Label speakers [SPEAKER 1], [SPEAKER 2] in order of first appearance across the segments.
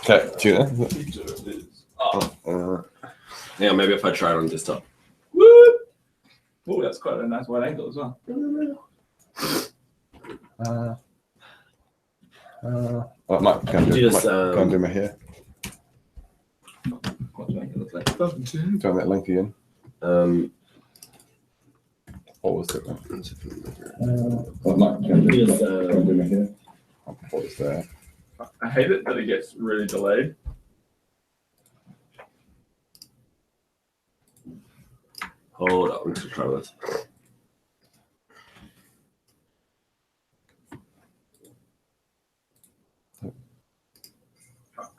[SPEAKER 1] Okay, tuna.
[SPEAKER 2] Yeah, maybe if I try it on desktop.
[SPEAKER 3] Woo! Oh, that's quite a nice wide angle as well.
[SPEAKER 1] I might go and
[SPEAKER 2] You just,
[SPEAKER 1] go and do my hair.
[SPEAKER 3] What do you make it look like?
[SPEAKER 1] Doing that link again. What was it? I might go and do my hair. What is that?
[SPEAKER 3] I hate it that it gets really delayed.
[SPEAKER 2] Hold up, I'm just try this.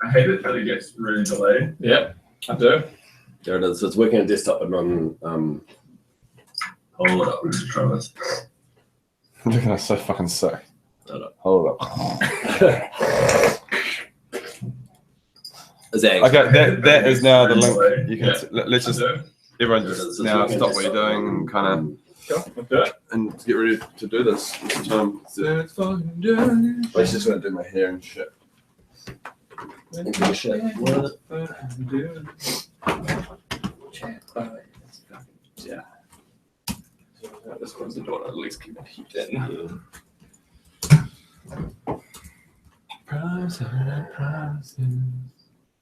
[SPEAKER 3] I hate it that it gets really delayed. Yep, I do.
[SPEAKER 2] There it is. So it's working on desktop and on. Hold up, I'm just try this.
[SPEAKER 1] I'm looking at so fucking sick.
[SPEAKER 2] Hold up. Is that
[SPEAKER 1] Okay, that is now the link.
[SPEAKER 3] Delayed.
[SPEAKER 1] You can let's just
[SPEAKER 3] I do.
[SPEAKER 1] everyone just now stop what you're doing and kind
[SPEAKER 3] Sure, I'll do it.
[SPEAKER 1] of and get ready to do this. It's time.
[SPEAKER 3] Let's fucking do it.
[SPEAKER 1] I'm just gonna do my hair and shit.
[SPEAKER 3] Yeah. This one's the door, at least keep it heat in.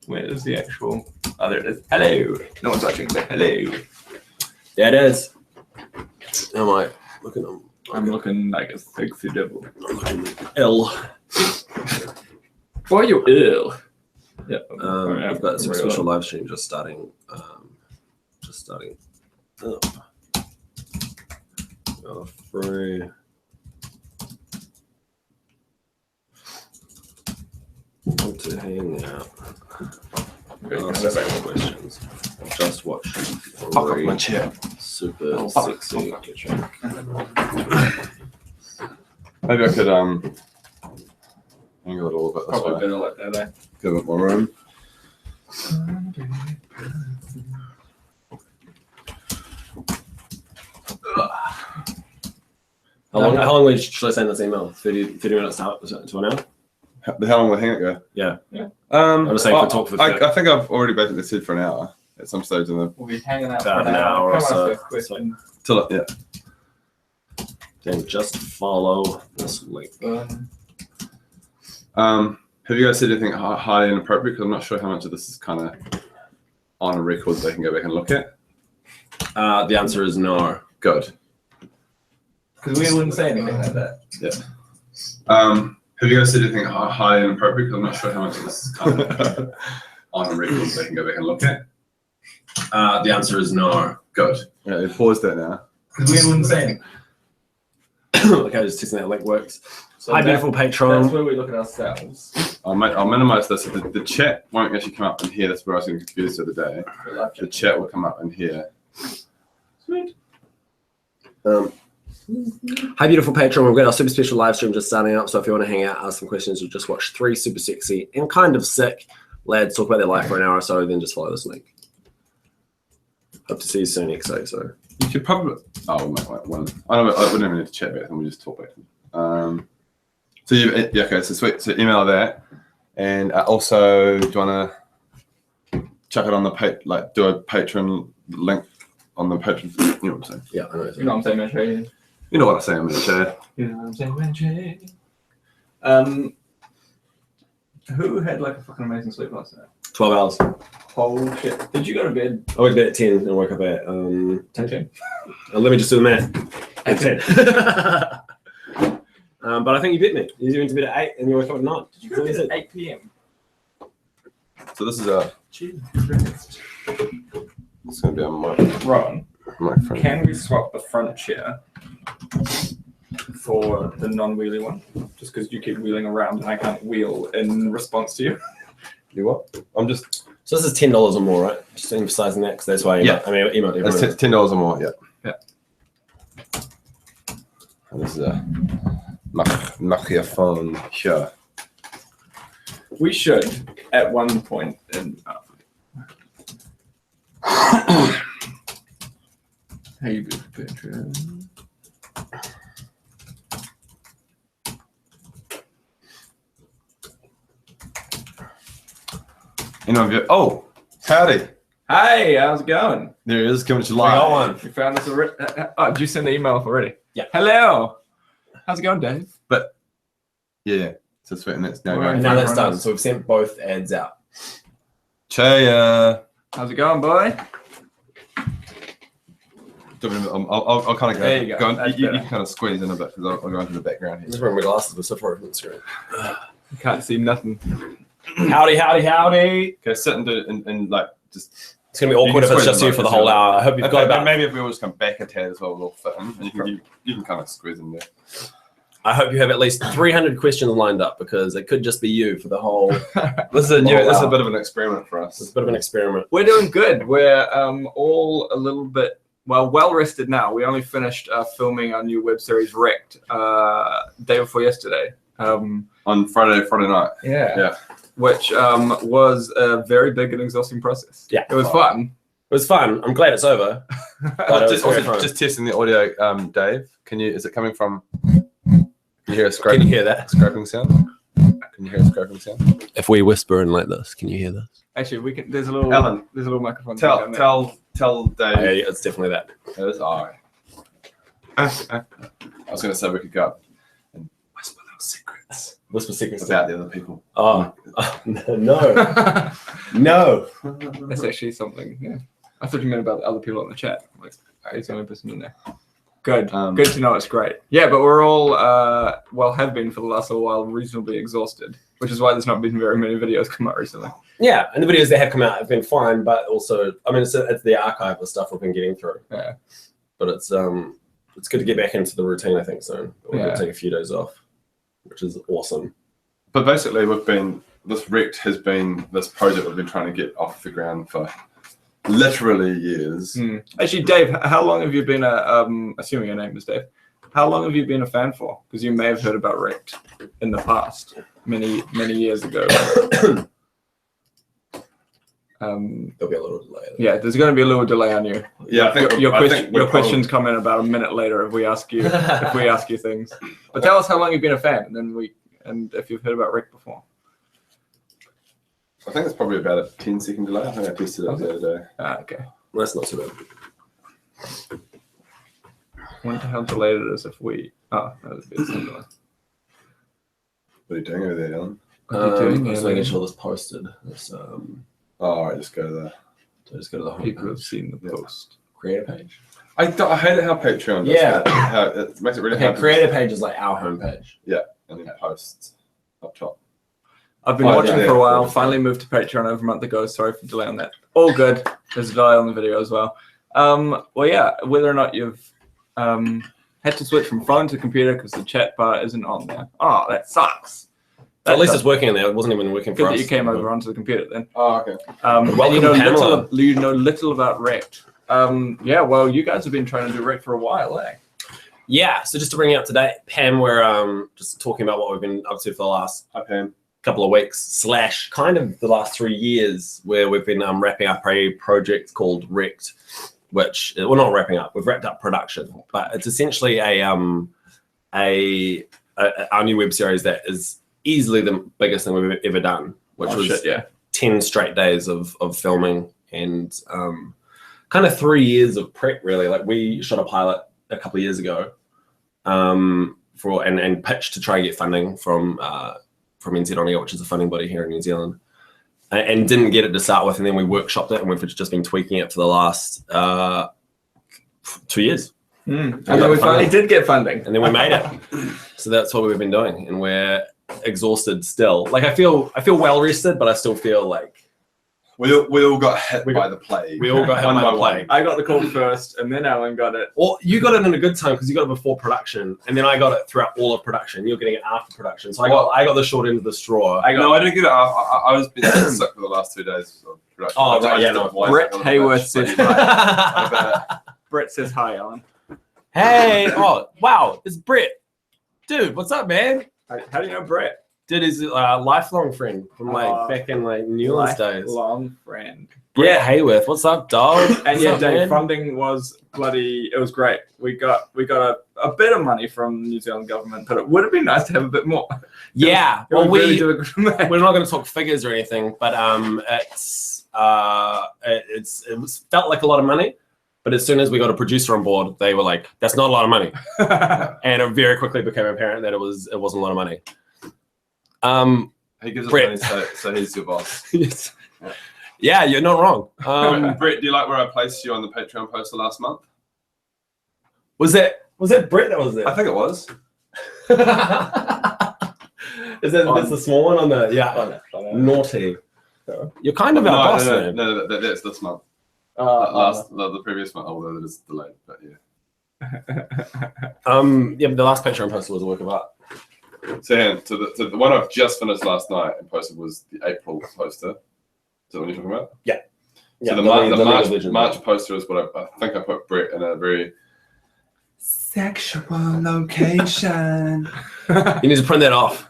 [SPEAKER 3] Where is the actual? Oh, there it is. Hello. No one's watching, but hello.
[SPEAKER 2] Yeah, it is. Am I looking on?
[SPEAKER 3] I'm looking like a sexy devil.
[SPEAKER 2] I'm looking ill.
[SPEAKER 3] Why are you ill? Yeah.
[SPEAKER 2] I've got a special live stream just starting. Oh. Free. Want to hang out. Ask questions. Just watch.
[SPEAKER 1] Fuck off my chair.
[SPEAKER 2] Super sexy.
[SPEAKER 1] Maybe I could angle it a little bit this
[SPEAKER 3] Probably
[SPEAKER 1] way.
[SPEAKER 3] better like that, eh?
[SPEAKER 1] Give it more room.
[SPEAKER 2] How long should I send this email? 30 minutes to an hour?
[SPEAKER 1] How long will the hangout go?
[SPEAKER 2] Yeah.
[SPEAKER 1] I'm
[SPEAKER 2] just saying for talk for
[SPEAKER 1] I think I've already basically said for an hour at some stage in the
[SPEAKER 3] We'll be hanging out
[SPEAKER 2] About
[SPEAKER 3] for
[SPEAKER 2] an hour or
[SPEAKER 3] Come on,
[SPEAKER 2] so.
[SPEAKER 3] first question.
[SPEAKER 1] till it, yeah.
[SPEAKER 2] Then just follow this link.
[SPEAKER 1] Have you guys said anything highly inappropriate? Because I'm not sure how much of this is kind of on a record that they can go back and look at.
[SPEAKER 2] The answer is no.
[SPEAKER 1] Good.
[SPEAKER 3] Because we wouldn't say anything like that.
[SPEAKER 1] Have you guys said anything highly inappropriate? Because I'm not sure how much of this is kind of on a record that they can go back and look at.
[SPEAKER 2] The answer is no.
[SPEAKER 1] Good. Yeah, pause that now.
[SPEAKER 3] Because we wouldn't say anything.
[SPEAKER 2] Okay, just testing that link works.
[SPEAKER 3] So
[SPEAKER 2] Hi,
[SPEAKER 3] that-
[SPEAKER 2] beautiful Patron.
[SPEAKER 3] That's where we look at ourselves.
[SPEAKER 1] I'll minimize this. The chat won't actually come up in here. That's where I was getting confused the other day. The chat will come up in here.
[SPEAKER 3] Sweet.
[SPEAKER 2] Hi, beautiful Patron. We've got our super special live stream just starting up. So if you want to hang out, ask some questions, or just watch 3 super sexy and kind of sick lads talk about their life for an hour or so, then just follow this link. Hope to see you soon, XO. So
[SPEAKER 1] You should probably. Oh, we'll make one. I don't. I wouldn't even need to chat back, and we just talk back. So yeah, okay. So sweet. So email that, and also, do you want to chuck it on the do a Patron link on the Patron? You know what I'm saying?
[SPEAKER 2] yeah, I know.
[SPEAKER 3] You know what I'm saying, man?
[SPEAKER 1] You know what I'm saying, I'm in the chat.
[SPEAKER 3] You know what I'm saying, man? Who had like a fucking amazing sleep last night?
[SPEAKER 2] 12 hours.
[SPEAKER 3] Holy shit. Did you go to bed?
[SPEAKER 2] I went to bed at 10 and woke up at 10. Let me just do the math. At 10. But I think you beat me. You went to bed at 8 and you woke up at 9.
[SPEAKER 3] Did you go to bed at 8 p.m.?
[SPEAKER 1] So this is a.
[SPEAKER 3] Jesus.
[SPEAKER 1] It's gonna be a
[SPEAKER 3] Ron,
[SPEAKER 1] microphone.
[SPEAKER 3] can we swap the front chair for the non-wheelie one? Just because you keep wheeling around and I can't wheel in response to you.
[SPEAKER 1] You what? I'm just.
[SPEAKER 2] So this is $10 or more, right? Just emphasizing that because that's why I emailed everyone.
[SPEAKER 1] It's $10 or more. Yeah.
[SPEAKER 3] Yeah.
[SPEAKER 1] And this is a microphone here.
[SPEAKER 3] We should, at one point, in hey, beautiful picture.
[SPEAKER 1] Anyone go? Oh, howdy.
[SPEAKER 3] Hey, how's it going?
[SPEAKER 1] There he is, coming to
[SPEAKER 2] We got one.
[SPEAKER 3] You found this already? Oh, did you send the email off already?
[SPEAKER 2] Yeah.
[SPEAKER 3] Hello. How's it going, Dave?
[SPEAKER 1] Yeah. So sweet, and that's now
[SPEAKER 3] Alright.
[SPEAKER 1] going.
[SPEAKER 2] Now that's done. So we've sent both ads out.
[SPEAKER 1] Chaya.
[SPEAKER 3] How's it going, boy?
[SPEAKER 1] I'll kind of go.
[SPEAKER 3] There you go.
[SPEAKER 1] on.
[SPEAKER 3] That's
[SPEAKER 1] You
[SPEAKER 3] better.
[SPEAKER 1] can kind of squeeze in a bit because I'll go into the background
[SPEAKER 2] Just
[SPEAKER 1] here.
[SPEAKER 2] bring my glasses. We're so far from the screen.
[SPEAKER 3] You can't see nothing.
[SPEAKER 2] Howdy, howdy, howdy.
[SPEAKER 1] Okay, sit and do it and like just.
[SPEAKER 2] It's gonna be awkward if it's just you for the whole hour. I hope you've got about.
[SPEAKER 1] Maybe if we all just come back a tad as well, we'll fit in. And you can kind of squeeze in there.
[SPEAKER 2] I hope you have at least 300 questions lined up because it could just be you for the whole.
[SPEAKER 1] This is a new.
[SPEAKER 2] Oh,
[SPEAKER 1] This is a
[SPEAKER 2] wow.
[SPEAKER 1] bit of an experiment for
[SPEAKER 2] It's
[SPEAKER 1] us.
[SPEAKER 2] a bit of an experiment.
[SPEAKER 3] We're doing good. We're all a little bit well rested now. We only finished filming our new web series Wrecked day before yesterday.
[SPEAKER 1] On Friday night.
[SPEAKER 3] Yeah. Which was a very big and exhausting process.
[SPEAKER 2] Yeah.
[SPEAKER 3] It was fun.
[SPEAKER 2] It was fun. I'm glad it's over. But it was very fun.
[SPEAKER 1] Just testing the audio, Dave. Is it coming from? Can you hear a scraping?
[SPEAKER 2] Can you hear that?
[SPEAKER 1] Scraping sound? Can you hear a scraping sound?
[SPEAKER 2] If we whisper in like this, can you hear this?
[SPEAKER 3] Actually, we can. There's a little.
[SPEAKER 1] Alan,
[SPEAKER 3] There's a little microphone.
[SPEAKER 1] Tell
[SPEAKER 3] down there.
[SPEAKER 1] tell Dave.
[SPEAKER 2] Yeah, it's definitely that.
[SPEAKER 1] It was I. I was going to say we could go up and whisper little secrets
[SPEAKER 2] Whisper secrets.
[SPEAKER 1] about the other people.
[SPEAKER 2] Oh, no. No.
[SPEAKER 3] That's actually something. Yeah. I thought you meant about the other people on the chat. Like, he's the only person in there. Good. Good to know. It's great. Yeah, but we're all have been for the last little while reasonably exhausted, which is why there's not been very many videos come out recently.
[SPEAKER 2] Yeah, and the videos that have come out have been fine, but also, I mean, it's the archive of stuff we've been getting through.
[SPEAKER 3] Yeah.
[SPEAKER 2] But it's good to get back into the routine, I think, soon. We're going to take a few days off, which is awesome.
[SPEAKER 1] But basically, this Wrecked has been this project we've been trying to get off the ground for literally years.
[SPEAKER 3] Actually, Dave, how long have you been assuming your name is Dave, how long have you been a fan for? Because you may have heard about Wrecked in the past, many years ago.
[SPEAKER 2] There'll be a little delay.
[SPEAKER 3] Yeah, there's going to be a little delay on you.
[SPEAKER 1] Yeah, I think
[SPEAKER 3] your questions come in about a minute later if we ask you things. But tell us how long you've been a fan, and if you've heard about Wrecked before.
[SPEAKER 1] I think it's probably about a 10-second delay. I think I tested it the other day.
[SPEAKER 3] Okay.
[SPEAKER 2] Well, that's not too bad.
[SPEAKER 3] I wonder how delayed it is if we. Oh, that would be the same delay.
[SPEAKER 1] What are you doing over there, Alan?
[SPEAKER 3] What are you doing?
[SPEAKER 2] Just making sure this posted. It's,
[SPEAKER 1] Oh, all right, just go to the.
[SPEAKER 2] so just go to the
[SPEAKER 3] People
[SPEAKER 2] home
[SPEAKER 3] have seen the post.
[SPEAKER 2] creator page.
[SPEAKER 1] I hate it how Patreon does
[SPEAKER 2] Yeah.
[SPEAKER 1] that. How it makes it really
[SPEAKER 2] Okay,
[SPEAKER 1] hard.
[SPEAKER 2] creator page is like our homepage.
[SPEAKER 1] And then posts up top.
[SPEAKER 3] I've been
[SPEAKER 1] Oh,
[SPEAKER 3] watching
[SPEAKER 1] yeah.
[SPEAKER 3] for a while. Finally moved to Patreon over a month ago. Sorry for the delay on that. All good. There's a delay on the video as well. Well, yeah. Whether or not you've had to switch from phone to computer because the chat bar isn't on there. Oh, that sucks.
[SPEAKER 2] At least it's working in there. It wasn't even working for
[SPEAKER 3] good
[SPEAKER 2] us.
[SPEAKER 3] that you came over onto the computer then.
[SPEAKER 1] Oh, okay.
[SPEAKER 2] Welcome,
[SPEAKER 3] you know
[SPEAKER 2] Pamela.
[SPEAKER 3] little about Wrecked. Yeah. Well, you guys have been trying to do Wrecked for a while, eh?
[SPEAKER 2] Yeah, so just to bring you up to date, Pam, we're just talking about what we've been up to for the last
[SPEAKER 1] Hi, Pam.
[SPEAKER 2] couple of weeks / kind of the last 3 years, where we've been wrapping up a project called Wrecked, which we're not wrapping up. We've wrapped up production, but it's essentially our new web series that is easily the biggest thing we've ever done, which was 10 straight days of filming and kind of 3 years of prep, really. Like, we shot a pilot a couple of years ago and pitched to try and get funding from NZ Onega, which is a funding body here in New Zealand, and didn't get it to start with, and then we workshopped it, and we've just been tweaking it for the last 2 years.
[SPEAKER 3] And then we finally did get funding.
[SPEAKER 2] And then we made it. So that's what we've been doing, and we're exhausted still. Like, I feel well rested, but I still feel like
[SPEAKER 1] We all got hit by the plague.
[SPEAKER 2] we all got hit
[SPEAKER 1] One
[SPEAKER 2] by
[SPEAKER 1] by
[SPEAKER 2] the plague.
[SPEAKER 3] I got the call first, and then Alan got it.
[SPEAKER 2] Well, you got it in a good time because you got it before production, and then I got it throughout all of production. You're getting it after production, so I got the short end of the straw.
[SPEAKER 1] I didn't get it. I was been sick for the last 2 days of production.
[SPEAKER 2] Oh, right, yeah, no.
[SPEAKER 3] Brett Hayworth says hi. Brett says hi, Alan.
[SPEAKER 2] Hey, oh wow, it's Brett, dude. What's up, man?
[SPEAKER 3] How do you know Brett?
[SPEAKER 2] Dude, he's a lifelong friend from like back in like Newlands days.
[SPEAKER 3] Lifelong friend.
[SPEAKER 2] Yeah, Hayworth, what's up, dog?
[SPEAKER 3] And
[SPEAKER 2] What's
[SPEAKER 3] yeah,
[SPEAKER 2] up,
[SPEAKER 3] Dave,
[SPEAKER 2] man?
[SPEAKER 3] funding was bloody. It was great. We got a bit of money from the New Zealand government, but it would have been nice to have a bit more.
[SPEAKER 2] Yeah,
[SPEAKER 3] It
[SPEAKER 2] well,
[SPEAKER 3] would really do a good match.
[SPEAKER 2] we're not going to talk figures or anything, but it felt like a lot of money. But as soon as we got a producer on board, they were like, "That's not a lot of money," and it very quickly became apparent that it wasn't a lot of money.
[SPEAKER 1] He gives us
[SPEAKER 2] Brett.
[SPEAKER 1] money, so he's your boss.
[SPEAKER 2] Yes. Yeah, you're not wrong.
[SPEAKER 1] Brett, do you like where I placed you on the Patreon poster last month?
[SPEAKER 2] Was that Brett that was there?
[SPEAKER 1] I think it was.
[SPEAKER 2] Is that's the small one on the naughty? You're kind of our boss, man.
[SPEAKER 1] No, that's this month. The previous month, although it is delayed, but yeah.
[SPEAKER 2] Yeah, but the last Patreon poster was a work of art.
[SPEAKER 1] So the one I've just finished last night and posted was the April poster. Is that what you're talking about?
[SPEAKER 2] Yeah.
[SPEAKER 1] So the March poster is what I think I put Brett in a very sexual location.
[SPEAKER 2] You need to print that off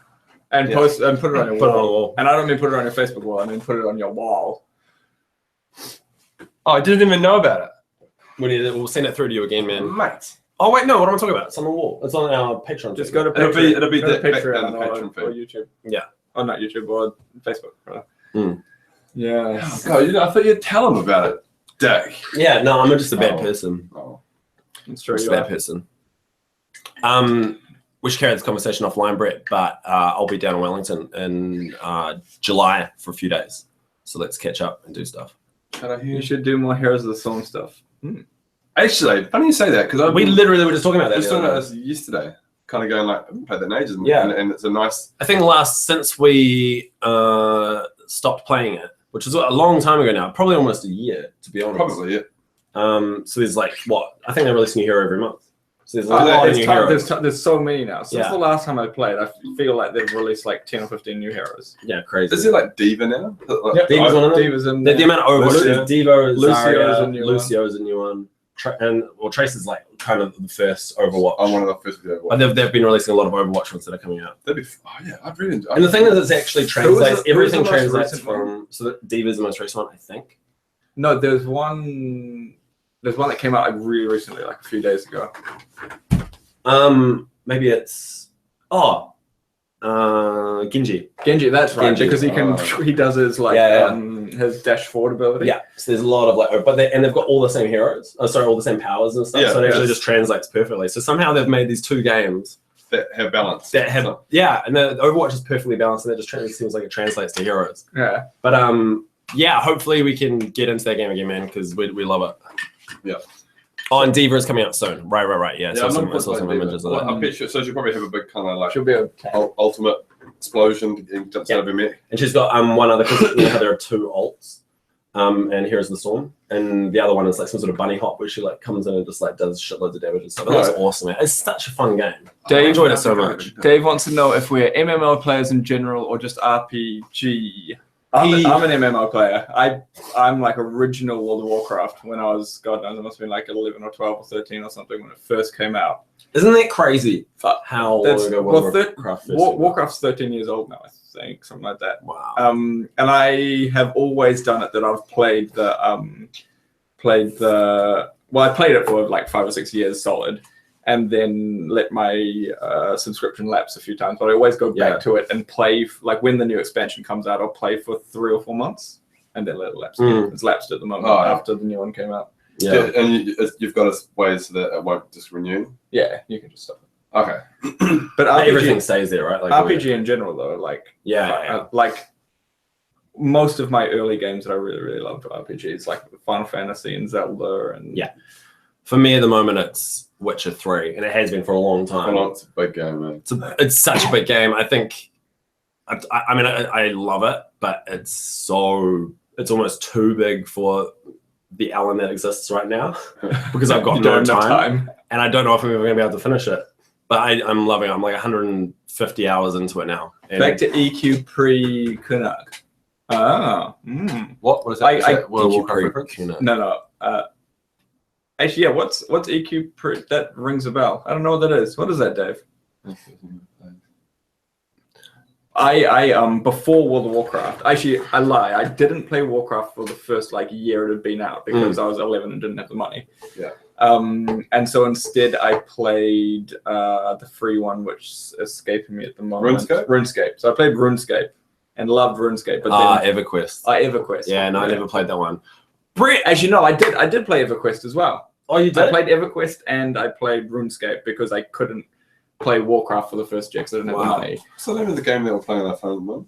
[SPEAKER 3] And post and put it on your
[SPEAKER 2] Put it on the
[SPEAKER 3] wall.
[SPEAKER 2] wall.
[SPEAKER 3] And I don't mean put it on your Facebook wall. I mean put it on your wall.
[SPEAKER 1] Oh, I didn't even know about it.
[SPEAKER 2] We'll send it through to you again, man.
[SPEAKER 1] Mate.
[SPEAKER 2] Oh wait, no. What am I talking about? It's on the wall. It's on our Patreon.
[SPEAKER 3] Just
[SPEAKER 2] thing.
[SPEAKER 3] go to
[SPEAKER 1] It'll
[SPEAKER 3] Patreon.
[SPEAKER 1] be
[SPEAKER 3] Go to
[SPEAKER 1] back
[SPEAKER 3] Patreon
[SPEAKER 1] down the Patreon
[SPEAKER 3] or
[SPEAKER 1] feed.
[SPEAKER 3] YouTube.
[SPEAKER 2] Yeah.
[SPEAKER 3] Oh, not YouTube or Facebook. Rather.
[SPEAKER 2] Mm.
[SPEAKER 3] Yeah.
[SPEAKER 1] Oh, God, I thought you'd tell him about it. Dick.
[SPEAKER 2] Yeah. No, I'm just a bad
[SPEAKER 1] Oh.
[SPEAKER 2] person.
[SPEAKER 1] Oh.
[SPEAKER 3] It's true.
[SPEAKER 2] Just a
[SPEAKER 3] You
[SPEAKER 2] bad
[SPEAKER 3] are.
[SPEAKER 2] person. We should carry this conversation offline, Brett. But I'll be down in Wellington in July for a few days. So let's catch up and do stuff.
[SPEAKER 3] You should do more Heroes of the Storm stuff.
[SPEAKER 1] Actually, funny you say that because
[SPEAKER 2] We literally were just talking about that.
[SPEAKER 1] just
[SPEAKER 2] the
[SPEAKER 1] talking
[SPEAKER 2] other
[SPEAKER 1] about
[SPEAKER 2] day.
[SPEAKER 1] this yesterday. Kind of going like, I haven't played that in ages.
[SPEAKER 2] Yeah.
[SPEAKER 1] And it's a nice.
[SPEAKER 2] I think since we stopped playing it, which was a long time ago now, probably almost a year, to be honest.
[SPEAKER 1] Probably it.
[SPEAKER 2] So there's like I think they release a new hero every month. So there's a
[SPEAKER 1] Oh,
[SPEAKER 2] lot of new heroes.
[SPEAKER 3] There's so many now. Since
[SPEAKER 2] Yeah.
[SPEAKER 3] the last time I played, I feel like they've released like 10 or 15 new heroes.
[SPEAKER 2] Yeah, crazy.
[SPEAKER 1] Is it like Diva now?
[SPEAKER 2] Diva's one of them.
[SPEAKER 3] Diva's in
[SPEAKER 2] The
[SPEAKER 3] there.
[SPEAKER 2] amount of Overwatch
[SPEAKER 1] Lucio.
[SPEAKER 2] is Devo,
[SPEAKER 3] Lucio's
[SPEAKER 2] Zarya,
[SPEAKER 3] a new one.
[SPEAKER 2] Lucio's a new one. Trace is like kind of the first Overwatch.
[SPEAKER 1] I'm one of the first video.
[SPEAKER 2] But they've been releasing a lot of Overwatch ones that are coming out.
[SPEAKER 1] That'd be. Oh yeah, I'd really enjoy.
[SPEAKER 2] And the thing is, it's actually translates.
[SPEAKER 3] who was
[SPEAKER 2] Everything
[SPEAKER 3] the most
[SPEAKER 2] translates
[SPEAKER 3] recent one?
[SPEAKER 2] from. So that Diva's the most recent one, I think.
[SPEAKER 3] No, there's one that came out like really recently, like a few days ago.
[SPEAKER 2] Maybe it's Genji.
[SPEAKER 3] Genji, that's right,
[SPEAKER 2] Genji.
[SPEAKER 3] because he does his like
[SPEAKER 2] Yeah.
[SPEAKER 3] his dash forward ability.
[SPEAKER 2] Yeah, so there's a lot of they've got all the same heroes. Oh, sorry, all the same powers and stuff.
[SPEAKER 1] Yeah,
[SPEAKER 2] so it actually
[SPEAKER 1] yes.
[SPEAKER 2] just translates perfectly. So somehow they've made these two games
[SPEAKER 1] that have balance.
[SPEAKER 2] that have and the Overwatch is perfectly balanced, and it just seems like it translates to heroes.
[SPEAKER 3] Yeah.
[SPEAKER 2] But yeah, hopefully we can get into that game again, man, because we love it.
[SPEAKER 1] Yeah.
[SPEAKER 2] Oh, and Diva is coming out soon. Right. Yeah.
[SPEAKER 1] Yeah,
[SPEAKER 2] So
[SPEAKER 1] I'm
[SPEAKER 2] some
[SPEAKER 1] looking
[SPEAKER 2] images of
[SPEAKER 1] well,
[SPEAKER 2] that.
[SPEAKER 1] I bet you. So she'll probably have a big kind of like
[SPEAKER 3] She'll be okay.
[SPEAKER 1] ultimate explosion and jumps out of her mech.
[SPEAKER 2] And she's got one other, because you know how there are two ults, and Heroes of the Storm, and the other one is like some sort of bunny hop where she like comes in and just like does shitloads of damage and stuff. That's awesome, man. It's such a fun game. I enjoyed it so much.
[SPEAKER 3] Dave wants to know if we're MMO players in general or just RPG. I'm an MMO player. I'm like original World of Warcraft when I was, God knows, I must have been like 11 or 12 or 13 or something when it first came out.
[SPEAKER 2] Isn't that crazy? How long ago Warcraft first
[SPEAKER 3] Warcraft's 13 years old now, I think, something like that.
[SPEAKER 2] Wow.
[SPEAKER 3] And I have always done it that I've played I played it for like 5 or 6 years solid, and then let my subscription lapse a few times. But I always go back to it and play, like when the new expansion comes out, I'll play for 3 or 4 months and then let it lapse. It's lapsed at the moment after the new one came out.
[SPEAKER 1] Yeah, and you've got ways so that it won't just renew.
[SPEAKER 3] Yeah, you can just stop it.
[SPEAKER 1] Okay.
[SPEAKER 3] But
[SPEAKER 2] everything stays there, right? Like
[SPEAKER 3] RPG in general, though, like
[SPEAKER 2] yeah.
[SPEAKER 3] like most of my early games that I really, really loved were RPGs, like Final Fantasy and Zelda, and
[SPEAKER 2] For me at the moment, it's Witcher 3, and it has been for a long time.
[SPEAKER 1] It's a big game, man.
[SPEAKER 2] It's such a big game. I think. I mean, I love it, but it's almost too big for the Alan that exists right now, because I've got
[SPEAKER 3] You
[SPEAKER 2] no
[SPEAKER 3] don't have
[SPEAKER 2] time, and I don't know if I'm ever going to be able to finish it. But I'm loving it. I'm like 150 hours into it now. And
[SPEAKER 3] Back to EQ pre-Kunag.
[SPEAKER 1] What is that? World of
[SPEAKER 2] EQ
[SPEAKER 1] Warcraft reference?
[SPEAKER 2] Kunag.
[SPEAKER 3] No. Actually, yeah. What's EQ pre? That rings a bell. I don't know what that is. What is that, Dave? Before World of Warcraft, actually, I lie. I didn't play Warcraft for the first like year it had been out because I was 11 and didn't have the money.
[SPEAKER 1] Yeah.
[SPEAKER 3] And so instead, I played the free one, which is escaping me at the moment. RuneScape. So I played RuneScape and loved RuneScape. But then
[SPEAKER 2] EverQuest.
[SPEAKER 3] EverQuest.
[SPEAKER 2] Yeah, no, I never played that one.
[SPEAKER 3] Brett, as you know, I did play EverQuest as well.
[SPEAKER 2] Oh, you did?
[SPEAKER 3] I played EverQuest and I played RuneScape because I couldn't play Warcraft for the first year because I didn't have the money.
[SPEAKER 1] So that was the game they were playing on their phone, man.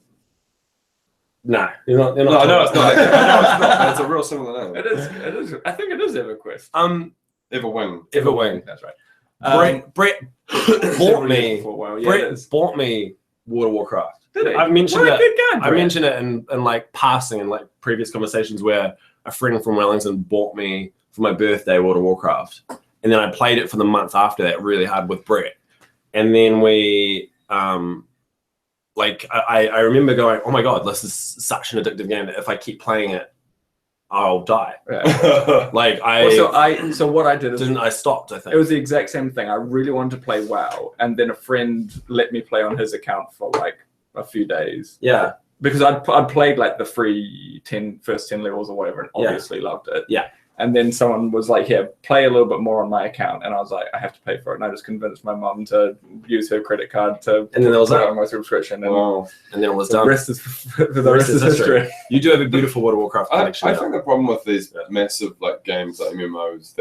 [SPEAKER 2] No, you're not.
[SPEAKER 1] No, I know it's not. I know it's not. But it's a real similar name.
[SPEAKER 3] It is. I think it is EverQuest.
[SPEAKER 1] Everwing.
[SPEAKER 2] Everwing.
[SPEAKER 3] That's right.
[SPEAKER 2] Brett bought me.
[SPEAKER 3] Yeah,
[SPEAKER 2] Brett bought me World of Warcraft.
[SPEAKER 3] Did he?
[SPEAKER 2] I mentioned
[SPEAKER 3] What a
[SPEAKER 2] it.
[SPEAKER 3] good guy,
[SPEAKER 2] I
[SPEAKER 3] Brett.
[SPEAKER 2] mentioned it in like passing in like previous conversations where a friend from Wellington bought me for my birthday World of Warcraft, and then I played it for the month after that really hard with Brett, and then we like I remember going, oh my god, this is such an addictive game that if I keep playing it, I'll die.
[SPEAKER 3] Yeah.
[SPEAKER 2] Like
[SPEAKER 3] So what I did is
[SPEAKER 2] I stopped. I think
[SPEAKER 3] it was the exact same thing. I really wanted to play WoW, and then a friend let me play on his account for like a few days.
[SPEAKER 2] Yeah.
[SPEAKER 3] Because I'd played like the free first 10 levels or whatever, and obviously loved it.
[SPEAKER 2] Yeah.
[SPEAKER 3] And then someone was like, here, play a little bit more on my account. And I was like, I have to pay for it. And I just convinced my mum to use her credit card to
[SPEAKER 2] and then there was
[SPEAKER 3] put it on my subscription. And,
[SPEAKER 2] and then it was
[SPEAKER 3] the
[SPEAKER 2] done.
[SPEAKER 3] rest is the rest is history.
[SPEAKER 2] You do have a beautiful World of Warcraft collection.
[SPEAKER 1] I think the problem with these massive like games like MMOs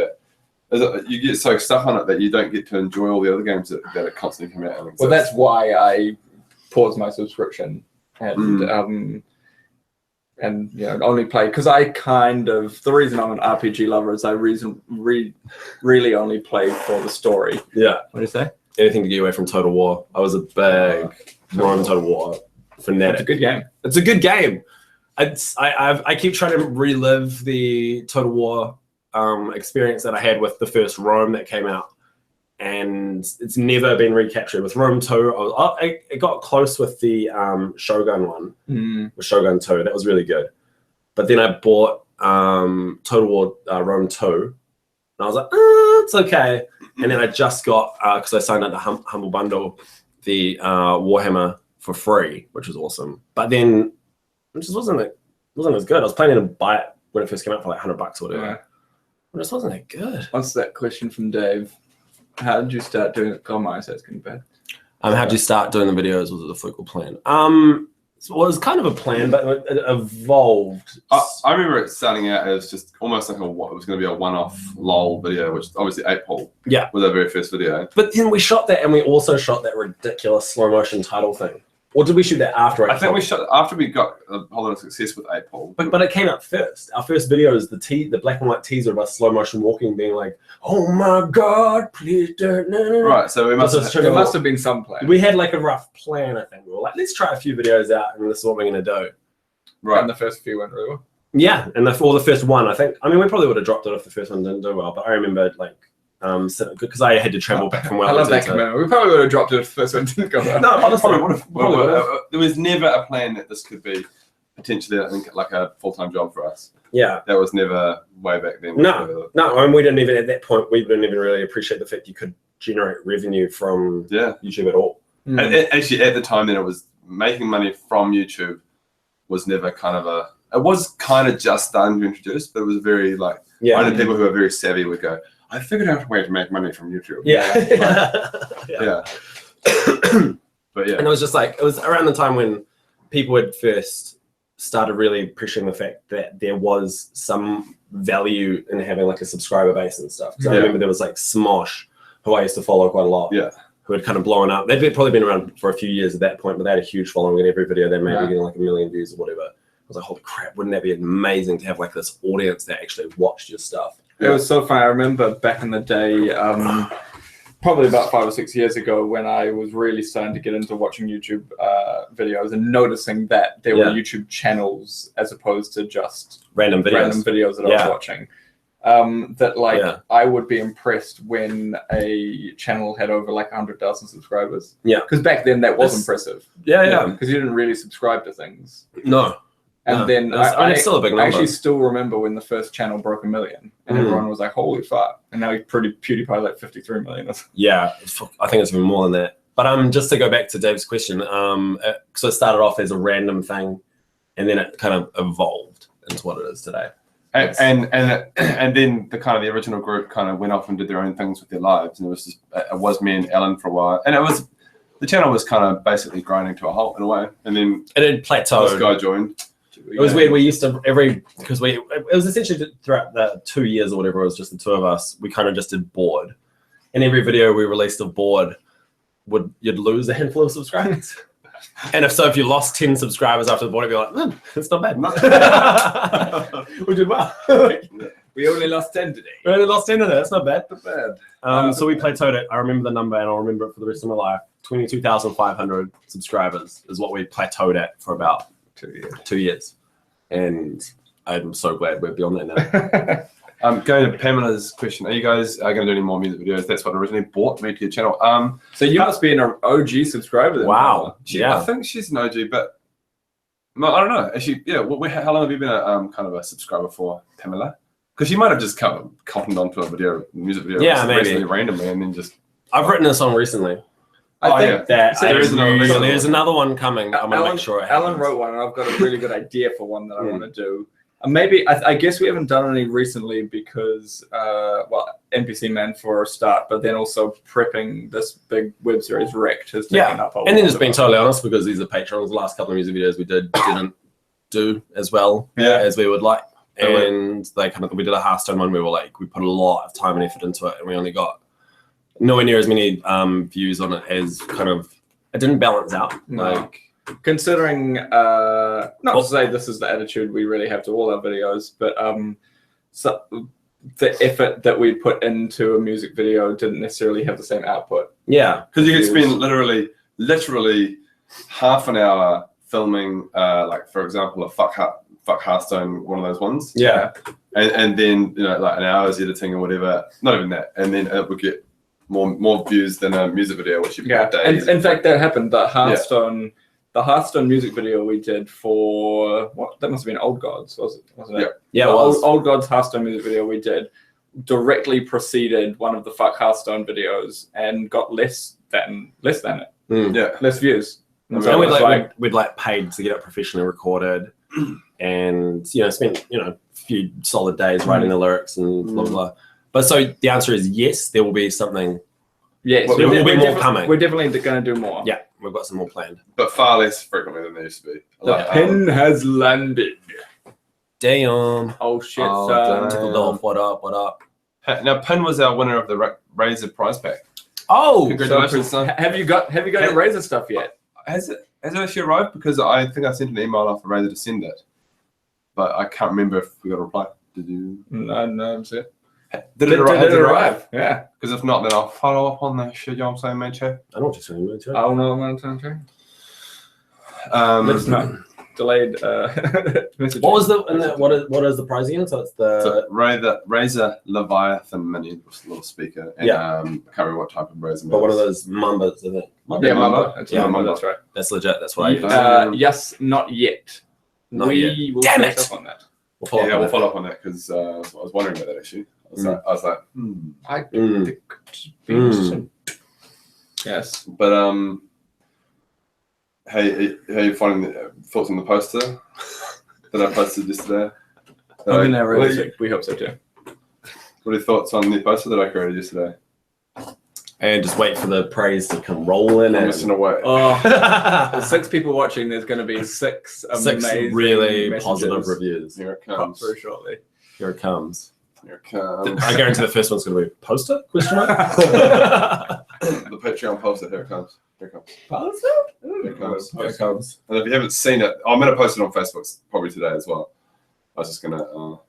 [SPEAKER 1] is you get so stuck on it that you don't get to enjoy all the other games that are constantly coming out.
[SPEAKER 3] Well, that's why I paused my subscription and only play because the reason I'm an RPG lover is I really only play for the story.
[SPEAKER 2] Yeah.
[SPEAKER 3] What do you say?
[SPEAKER 2] Anything to get away from Total War. I was a big Rome Total War fanatic.
[SPEAKER 3] It's a good game.
[SPEAKER 2] It's a good game. I keep trying to relive the Total War experience that I had with the first Rome that came out, and it's never been recaptured. With Rome 2, it got close with the Shogun one, with Shogun 2. That was really good. But then I bought Total War Rome 2, and I was like, it's okay. And then I just got, because I signed up to Humble Bundle, the Warhammer for free, which was awesome. But then it just wasn't as good. I was planning to buy it when it first came out for like $100 or whatever.
[SPEAKER 3] Yeah.
[SPEAKER 2] It just wasn't that good.
[SPEAKER 3] What's that question from Dave? How did you start doing it? God, my eyesight's getting bad.
[SPEAKER 2] How did you start doing the videos? Was it a focal plan? So it was kind of a plan, but it evolved.
[SPEAKER 1] I remember it starting out as just almost like it was going to be a one-off LOL video, which obviously 8-Pole was our very first video.
[SPEAKER 2] But then we shot that, and we also shot that ridiculous slow motion title thing. Or did we shoot that after 8-Pole?
[SPEAKER 1] I think we shot after we got a whole lot of success with 8-Pole.
[SPEAKER 2] But it came out first. Our first video is the black and white teaser of us slow motion walking, being like, "Oh my God, please don't." No.
[SPEAKER 1] Right, so there must
[SPEAKER 3] have been some plan.
[SPEAKER 2] We had like a rough plan. I think we were like, let's try a few videos out, and this is what we're gonna do.
[SPEAKER 1] Right,
[SPEAKER 3] and the first few went really well.
[SPEAKER 2] Yeah, and the first one, I think. I mean, we probably would have dropped it if the first one didn't do well. But I remember like. Because I had to travel back from Wellington.
[SPEAKER 3] I love that commitment. We probably would have dropped it if the first one didn't go well.
[SPEAKER 2] No, honestly, would have.
[SPEAKER 1] There was never a plan that this could be potentially, I think, like a full-time job for us.
[SPEAKER 2] Yeah.
[SPEAKER 1] That was never way back then.
[SPEAKER 2] No, and we didn't even, at that point, we didn't even really appreciate the fact you could generate revenue from YouTube at all.
[SPEAKER 1] And actually, at the time, then it was making money from YouTube was never it was kind of just starting to introduce, but it was very only people who are very savvy would go, I figured out a way to make money from YouTube.
[SPEAKER 2] Yeah.
[SPEAKER 1] But yeah.
[SPEAKER 2] And it was just like, it was around the time when people had first started really pushing the fact that there was some value in having like a subscriber base and stuff. Because I remember there was like Smosh, who I used to follow quite a lot.
[SPEAKER 1] Yeah.
[SPEAKER 2] Who had kind of blown up. They'd probably been around for a few years at that point, but they had a huge following, and every video they made were getting like 1 million views or whatever. I was like, holy crap, wouldn't that be amazing to have like this audience that actually watched your stuff?
[SPEAKER 3] It was so fun. I remember back in the day, probably about 5 or 6 years ago, when I was really starting to get into watching YouTube videos and noticing that there were YouTube channels as opposed to just
[SPEAKER 2] random videos
[SPEAKER 3] that I was watching. I would be impressed when a channel had over like 100,000 subscribers. Yeah. Because back then that was impressive.
[SPEAKER 2] Yeah.
[SPEAKER 3] Because you didn't really subscribe to things.
[SPEAKER 2] No.
[SPEAKER 3] And then
[SPEAKER 2] it's still a big number.
[SPEAKER 3] I actually still remember when the first channel broke 1 million, and everyone was like, "Holy fuck!" And now PewDiePie like 53 million.
[SPEAKER 2] Yeah, I think it's even more than that. But just to go back to Dave's question, so it started off as a random thing, and then it kind of evolved into what it is today.
[SPEAKER 1] And then the original group kind of went off and did their own things with their lives, and it was me and Alan for a while, and the channel was kind of basically grinding to a halt in a way, and then
[SPEAKER 2] it plateaued.
[SPEAKER 1] This guy joined.
[SPEAKER 2] It was weird. We used to it was essentially throughout the 2 years or whatever. It was just the two of us. We kind of just did board, and every video we released of board you'd lose a handful of subscribers. And if you lost 10 subscribers after the board, it'd be like, it's not bad. We did well.
[SPEAKER 3] We only lost 10 today.
[SPEAKER 2] We only lost 10 today. That's not bad.
[SPEAKER 1] Not bad.
[SPEAKER 2] So we plateaued it. I remember the number, and I'll remember it for the rest of my life. 22,500 subscribers is what we plateaued at for about 2 years. And I'm so glad we're beyond that now.
[SPEAKER 1] Going to Pamela's question, are you guys going to do any more music videos? That's what originally brought me to your channel.
[SPEAKER 3] So you must be an OG subscriber then.
[SPEAKER 2] Wow.
[SPEAKER 1] I think she's an OG, but no, I don't know. Actually, yeah. How long have you been kind of a subscriber for, Pamela? Because you might have just cottoned onto a music video, recently, randomly, and then just.
[SPEAKER 2] I've written a song recently.
[SPEAKER 3] I think
[SPEAKER 2] there's another one coming. I'm gonna make sure.
[SPEAKER 3] Alan wrote one, and I've got a really good idea for one that I want to do. Maybe I guess we haven't done any recently because NPC Man for a start, but then also prepping this big web series Wrecked has taken up.
[SPEAKER 2] And then just being totally honest, because these are patrons, the last couple of music videos we didn't do as well as we would like, and we did a Hearthstone one. We put a lot of time and effort into it, and we only got nowhere near as many views on it as it didn't balance out.
[SPEAKER 3] No. Considering, not to say this is the attitude we really have to all our videos, but so the effort that we put into a music video didn't necessarily have the same output.
[SPEAKER 2] Yeah,
[SPEAKER 1] because you could spend literally half an hour filming, for example, a fuck Hearthstone, one of those ones.
[SPEAKER 2] Yeah,
[SPEAKER 1] and then an hour's editing or whatever. Not even that, and then it would get more views than a music video, which you days.
[SPEAKER 3] In fact, that happened. The Hearthstone music video we did for that must have been Old Gods, wasn't it?
[SPEAKER 2] Yeah,
[SPEAKER 3] it was. Old Gods Hearthstone music video we did directly preceded one of the fuck Hearthstone videos and got less than it. Less views.
[SPEAKER 2] And we'd paid to get it professionally recorded, and spent a few solid days writing the lyrics and blah blah blah. But so the answer is yes, there will be something.
[SPEAKER 3] Yes,
[SPEAKER 2] there will be more coming.
[SPEAKER 3] We're definitely going to do more.
[SPEAKER 2] Yeah, we've got some more planned,
[SPEAKER 1] but far less frequently than they used to be.
[SPEAKER 3] The pin has landed.
[SPEAKER 2] Damn.
[SPEAKER 3] Oh shit!
[SPEAKER 2] Tickled off. What up? What up?
[SPEAKER 1] Now, Pin was our winner of the Razor prize pack.
[SPEAKER 2] Oh,
[SPEAKER 1] congratulations, son!
[SPEAKER 3] Have you got your Razor stuff yet?
[SPEAKER 1] Has it actually arrived? Because I think I sent an email after Razor to send it, but I can't remember if we got a reply. Did you?
[SPEAKER 3] No, that's it.
[SPEAKER 1] Did it arrive?
[SPEAKER 3] Yeah.
[SPEAKER 1] Because if not, then I'll follow up on that shit. You know what I'm saying, man, chat?
[SPEAKER 2] I know what you're saying, man, chat.
[SPEAKER 3] Oh no, man, chat. Let's not delayed message.
[SPEAKER 2] What was what is the prize again? So it's the
[SPEAKER 1] Razor Leviathan Mini, little speaker. And, I can't remember what type of Razor.
[SPEAKER 2] But one of those Mambas, isn't it?
[SPEAKER 1] Mamba.
[SPEAKER 3] Mamba. That's right.
[SPEAKER 2] That's legit. That's what I use.
[SPEAKER 3] Yes, not yet. We will
[SPEAKER 2] Damn
[SPEAKER 3] catch
[SPEAKER 2] it!
[SPEAKER 3] up on that.
[SPEAKER 1] We'll follow up on that because I was wondering about that issue. I was like,
[SPEAKER 3] I think it could be interesting. Yes,
[SPEAKER 1] but how you finding the thoughts on the poster that I posted yesterday?
[SPEAKER 3] We hope so too.
[SPEAKER 1] What are your thoughts on the poster that I created yesterday?
[SPEAKER 2] And just wait for the praise to come rolling.
[SPEAKER 1] I'm missing away.
[SPEAKER 3] Oh, 6 people watching. There's going to be 6 amazing
[SPEAKER 2] really
[SPEAKER 3] messages.
[SPEAKER 2] Positive reviews.
[SPEAKER 1] Here it comes.
[SPEAKER 3] Very shortly.
[SPEAKER 2] Here it comes.
[SPEAKER 1] Here it comes.
[SPEAKER 2] I guarantee the first one's going to be poster? Question mark?
[SPEAKER 1] The Patreon poster. Here it comes. Here it comes.
[SPEAKER 3] Poster?
[SPEAKER 1] Here it comes.
[SPEAKER 2] Here it comes.
[SPEAKER 1] And if you haven't seen it, I'm going to post it on Facebook probably today as well. I was just going to.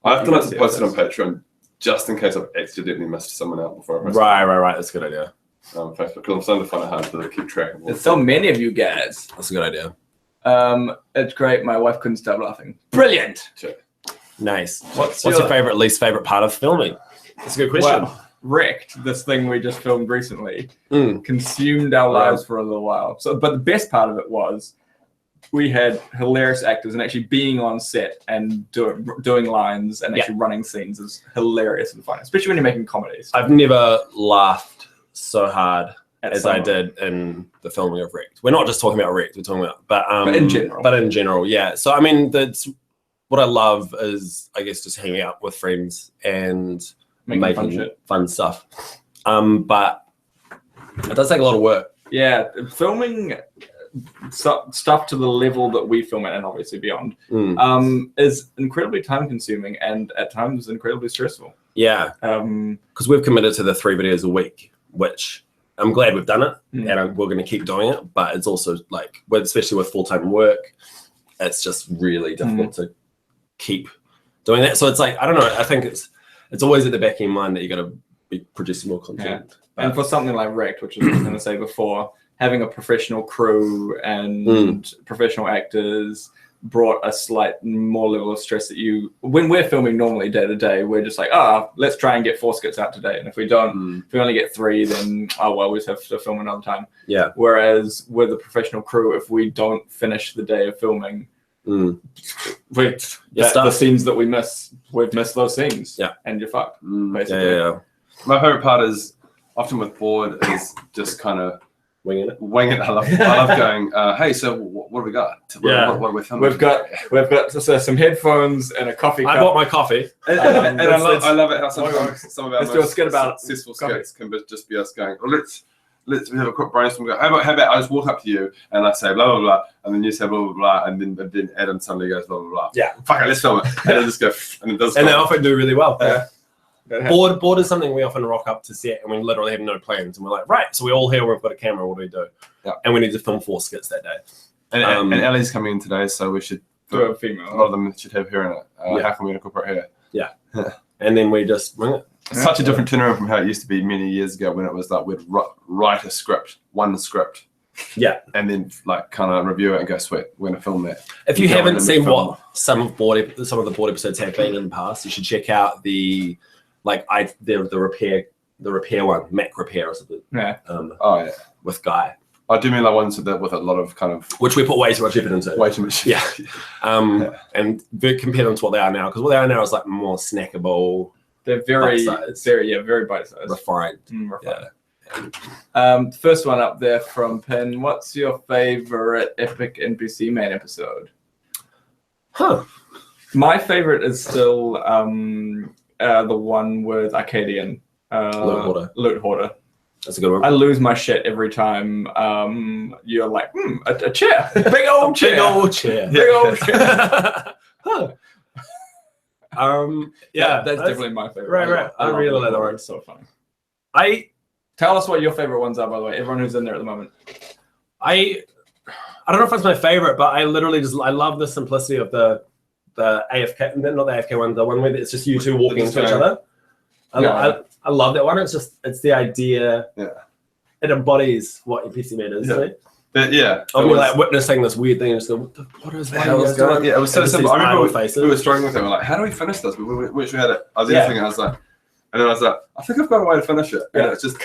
[SPEAKER 1] I have to post it on Patreon just in case I've accidentally missed someone out before I post it.
[SPEAKER 2] Right. That's a good idea.
[SPEAKER 1] Facebook, because I'm starting to find it hard to keep track of.
[SPEAKER 3] There's so many of you guys.
[SPEAKER 2] That's a good idea.
[SPEAKER 3] It's great. My wife couldn't stop laughing. Brilliant.
[SPEAKER 1] Sure.
[SPEAKER 2] Nice. What's your least favorite part of filming? That's a good question.
[SPEAKER 3] Well, Wrecked, this thing we just filmed recently, consumed our lives for a little while. But the best part of it was we had hilarious actors, and actually being on set and doing lines and actually running scenes is hilarious and fun, especially when you're making comedies.
[SPEAKER 2] I've never laughed so hard as I did in the filming of Wrecked. We're not just talking about Wrecked, we're talking about, but
[SPEAKER 3] in general.
[SPEAKER 2] But in general, yeah. So I mean, that's what I love is, I guess, just hanging out with friends and making fun stuff. But it does take a lot of work.
[SPEAKER 3] Yeah, filming stuff to the level that we film it, and obviously beyond, is incredibly time consuming and at times incredibly stressful.
[SPEAKER 2] Yeah, because we've committed to the 3 videos a week, which I'm glad we've done it, and we're going to keep doing it. But it's also like, especially with full-time work, it's just really difficult to keep doing that. So it's like, I don't know. I think it's always at the back of your mind that you got to be producing more content.
[SPEAKER 3] Yeah. And for something like Wrecked, which I was going to say before, having a professional crew and professional actors brought a slight more level of stress that when we're filming normally day to day, we're just like, let's try and get 4 skits out today. And if we don't, if we only get 3, then, we just have to film another time.
[SPEAKER 2] Yeah.
[SPEAKER 3] Whereas with a professional crew, if we don't finish the day of filming, the scenes that we miss, we've missed those scenes. Yeah. And you're fucked, basically.
[SPEAKER 2] Yeah.
[SPEAKER 1] My favorite part is often with board is just kind of
[SPEAKER 2] winging it.
[SPEAKER 1] I love going, hey, so what do we got? What are we filming?
[SPEAKER 3] We've got some headphones and a coffee cup.
[SPEAKER 2] I bought my coffee.
[SPEAKER 1] And I love it how sometimes some of our most successful skits can just be us going, well, let's have a quick brainstorm. Go, how about I just walk up to you and I say blah blah blah, and then you say blah blah blah, and then Adam suddenly goes blah blah blah.
[SPEAKER 2] Yeah,
[SPEAKER 1] fuck it, let's film it, and then just go, and it does.
[SPEAKER 2] And they often do really well.
[SPEAKER 1] Yeah.
[SPEAKER 2] Board is something we often rock up to set, and we literally have no plans, and we're like, right, so we're all here, we've got a camera, what do we do? Yeah. And we need to film 4 skits that day.
[SPEAKER 1] And Ellie's coming in today, so we should
[SPEAKER 3] do a female.
[SPEAKER 1] A lot of them should have her in it. How can we incorporate her?
[SPEAKER 2] Yeah. And then we just wing it.
[SPEAKER 1] It's such a different turnaround from how it used to be many years ago, when it was like we'd write a script, one script.
[SPEAKER 2] Yeah.
[SPEAKER 1] And then like kind of review it and go, sweet, we're going to film that.
[SPEAKER 2] If you haven't seen what some of the board episodes have been in the past, you should check out the repair one, Mac repair or something.
[SPEAKER 3] Yeah.
[SPEAKER 2] With Guy.
[SPEAKER 1] I do mean like ones with a lot of kind of,
[SPEAKER 2] which we put way too much effort into.
[SPEAKER 1] Way too much.
[SPEAKER 2] Yeah. And compare them to what they are now, because what they are now is like more snackable.
[SPEAKER 3] They're very bite-sized.
[SPEAKER 2] Refined.
[SPEAKER 3] Refined. Yeah. First one up there from Pin. What's your favorite epic NPC main episode? My favorite is still the one with Arcadian. Loot Hoarder.
[SPEAKER 2] That's a good one.
[SPEAKER 3] I lose my shit every time you're like, a chair. Big old chair.
[SPEAKER 2] Big old chair.
[SPEAKER 3] Big old chair.
[SPEAKER 2] Yeah,
[SPEAKER 3] that's definitely my favorite.
[SPEAKER 2] Right. I really like that one.
[SPEAKER 3] It's so funny. Tell us what your favorite ones are, by the way. Everyone who's in there at the moment.
[SPEAKER 2] I don't know if it's my favorite, but I literally I love the simplicity of the AFK, not the AFK one, the one where it's just you two walking to each other. I love that one. It's the idea. Yeah. It embodies what NPC Man is.
[SPEAKER 1] Yeah.
[SPEAKER 2] I mean, like witnessing this weird thing and just go, what is that?
[SPEAKER 1] Yeah, it was so simple. I remember we were struggling with it. We're like, how do we finish this? We had it. I was editing, and I was like, I think I've got a way to finish it. And it just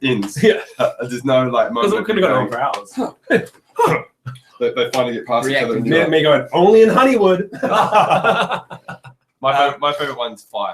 [SPEAKER 1] ends. Yeah. There's no like moment.
[SPEAKER 2] Because we could have gone on for hours.
[SPEAKER 1] They finally get past each other.
[SPEAKER 2] Me going, only in Honeywood.
[SPEAKER 1] My favorite one's Fire.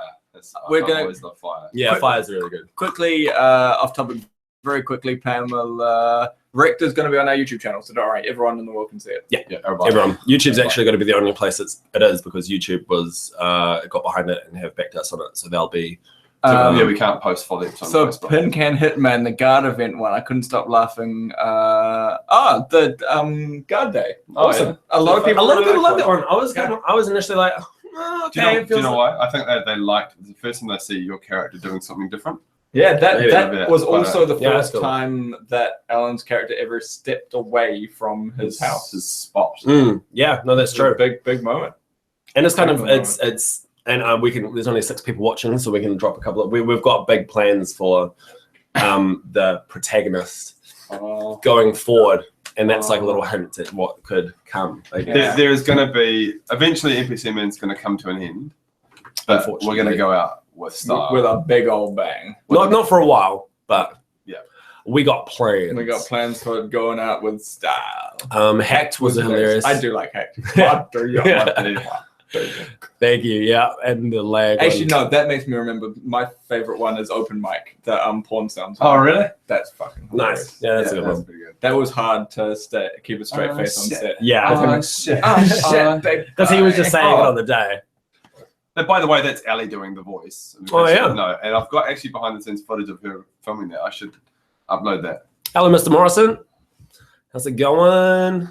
[SPEAKER 3] We're gonna
[SPEAKER 1] always love Fire.
[SPEAKER 2] Yeah, Fire's really good.
[SPEAKER 3] Quickly, off topic, very quickly, Pamela. Wrecked is going to be on our YouTube channel, so don't worry, everyone in the world can see it.
[SPEAKER 2] Yeah, everyone. YouTube's actually going to be the only place it is, because YouTube got behind it and have backed us on it, so they'll be.
[SPEAKER 1] We can't post for them.
[SPEAKER 3] So Pin Can Hitman, the guard event one, I couldn't stop laughing. The guard day. Awesome. A lot of people
[SPEAKER 2] love that one. I was initially like, okay.
[SPEAKER 1] Do you know why? I think they liked the first time they see your character doing something different.
[SPEAKER 3] Yeah, that was also the first time that Alan's character ever stepped away from his house,
[SPEAKER 1] his spot.
[SPEAKER 2] Yeah, no, that's true.
[SPEAKER 3] Big moment.
[SPEAKER 2] And it's kind of it's and we can. There's only 6 people watching, so we can drop a couple of. We've got big plans for the protagonist going forward, and that's like a little hint at what could come.
[SPEAKER 1] There is going to be eventually NPC Man's going to come to an end, but we're going to go out with style,
[SPEAKER 3] with a big old bang.
[SPEAKER 2] Not for a while, but we got plans.
[SPEAKER 3] We got plans for going out with style.
[SPEAKER 2] Hacked was hilarious.
[SPEAKER 3] I do like Hacked.
[SPEAKER 2] Thank you. Yeah, and the lag.
[SPEAKER 3] Actually, no, that makes me remember. My favorite one is Open Mic, the porn sounds.
[SPEAKER 1] Oh, really?
[SPEAKER 3] That's fucking
[SPEAKER 2] Nice.
[SPEAKER 3] hilarious.
[SPEAKER 2] Yeah, that's a good
[SPEAKER 1] that's
[SPEAKER 2] one.
[SPEAKER 1] pretty good.
[SPEAKER 3] That was hard to keep a straight face on
[SPEAKER 1] shit.
[SPEAKER 3] set.
[SPEAKER 2] Yeah,
[SPEAKER 1] Oh, shit.
[SPEAKER 3] Oh shit, big
[SPEAKER 2] because he was just saying it
[SPEAKER 1] Oh.
[SPEAKER 2] on the day.
[SPEAKER 1] And by the way, that's Ali doing the voice.
[SPEAKER 2] Oh, yeah.
[SPEAKER 1] No, and I've got actually behind the scenes footage of her filming that. I should upload that.
[SPEAKER 2] Hello, Mr. Morrison. How's it going?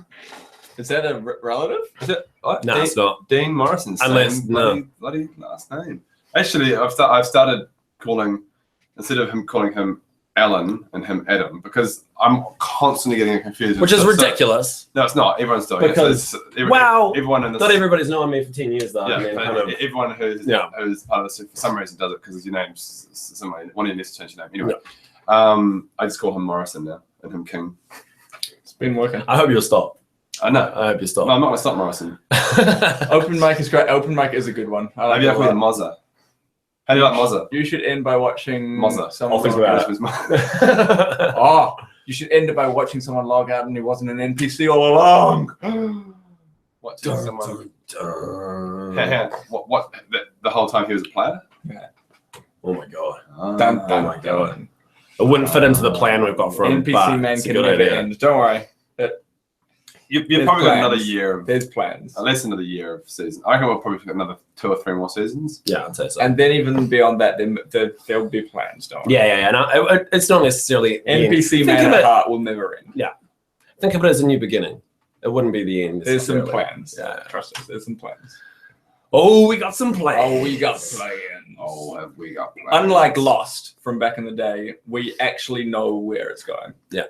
[SPEAKER 3] Is that a relative?
[SPEAKER 1] Is it? What?
[SPEAKER 2] No, it's not.
[SPEAKER 1] Dean Morrison's
[SPEAKER 2] Unless-
[SPEAKER 1] bloody last name. Actually, I've started calling, instead of calling him Alan and him Adam, because I'm constantly getting confused.
[SPEAKER 2] Which is
[SPEAKER 1] So-
[SPEAKER 2] ridiculous.
[SPEAKER 1] No, it's not. Everyone's doing
[SPEAKER 2] Because-
[SPEAKER 1] it.
[SPEAKER 2] Wow.
[SPEAKER 1] Everyone in this.
[SPEAKER 2] Not everybody's known me for 10 years, though.
[SPEAKER 1] Yeah,
[SPEAKER 2] I mean,
[SPEAKER 1] but
[SPEAKER 2] kind of,
[SPEAKER 1] everyone who's part of this for some reason does it because your name's somebody. One of you needs to change your name. Anyway, I just call him Morrison now and him King.
[SPEAKER 3] It's been working.
[SPEAKER 2] I hope you'll stop.
[SPEAKER 1] I know.
[SPEAKER 2] I hope you stop.
[SPEAKER 1] No, I'm not gonna stop Morrison.
[SPEAKER 3] Open Mic is great. Open Mic is a good one. I like
[SPEAKER 1] Maybe
[SPEAKER 3] it
[SPEAKER 1] I
[SPEAKER 3] a
[SPEAKER 1] call him
[SPEAKER 3] lot.
[SPEAKER 1] Mozza. How do you like Mozza?
[SPEAKER 3] You should end by watching
[SPEAKER 1] Mozza.
[SPEAKER 3] someone.
[SPEAKER 2] I'll think about
[SPEAKER 3] Oh, you should end it by watching someone log out and he wasn't an NPC all along.
[SPEAKER 1] What? Did someone?
[SPEAKER 2] Dun.
[SPEAKER 1] What? The whole time he was a player?
[SPEAKER 2] Oh my god.
[SPEAKER 3] Dun,
[SPEAKER 2] Oh
[SPEAKER 3] dun,
[SPEAKER 2] my
[SPEAKER 3] dun.
[SPEAKER 2] god. It wouldn't fit into the plan we've got for him.
[SPEAKER 3] NPC
[SPEAKER 2] but
[SPEAKER 3] man
[SPEAKER 2] it's a
[SPEAKER 3] can
[SPEAKER 2] good
[SPEAKER 3] never
[SPEAKER 2] idea.
[SPEAKER 3] end. Don't worry.
[SPEAKER 1] You've
[SPEAKER 3] There's
[SPEAKER 1] probably got
[SPEAKER 3] plans.
[SPEAKER 1] another year of,
[SPEAKER 3] There's plans.
[SPEAKER 1] at least another year of season. I reckon we'll probably get another 2 or 3 more seasons.
[SPEAKER 2] Yeah, I'd say so.
[SPEAKER 3] And then even beyond that, there'll be plans. Don't worry.
[SPEAKER 2] Yeah. No, it's not necessarily the end.
[SPEAKER 3] NPC
[SPEAKER 2] Think
[SPEAKER 3] man
[SPEAKER 2] of
[SPEAKER 3] at
[SPEAKER 2] it-
[SPEAKER 3] heart will never end.
[SPEAKER 2] Think of it as a new beginning. It wouldn't be the end.
[SPEAKER 3] There's some
[SPEAKER 2] necessarily.
[SPEAKER 3] plans.
[SPEAKER 2] Yeah.
[SPEAKER 3] Trust us. There's some plans.
[SPEAKER 2] Oh, we got some plans.
[SPEAKER 3] Oh, we got plans.
[SPEAKER 1] Oh, have we got plans?
[SPEAKER 3] Unlike Lost from back in the day, we actually know where it's going.
[SPEAKER 2] Yeah.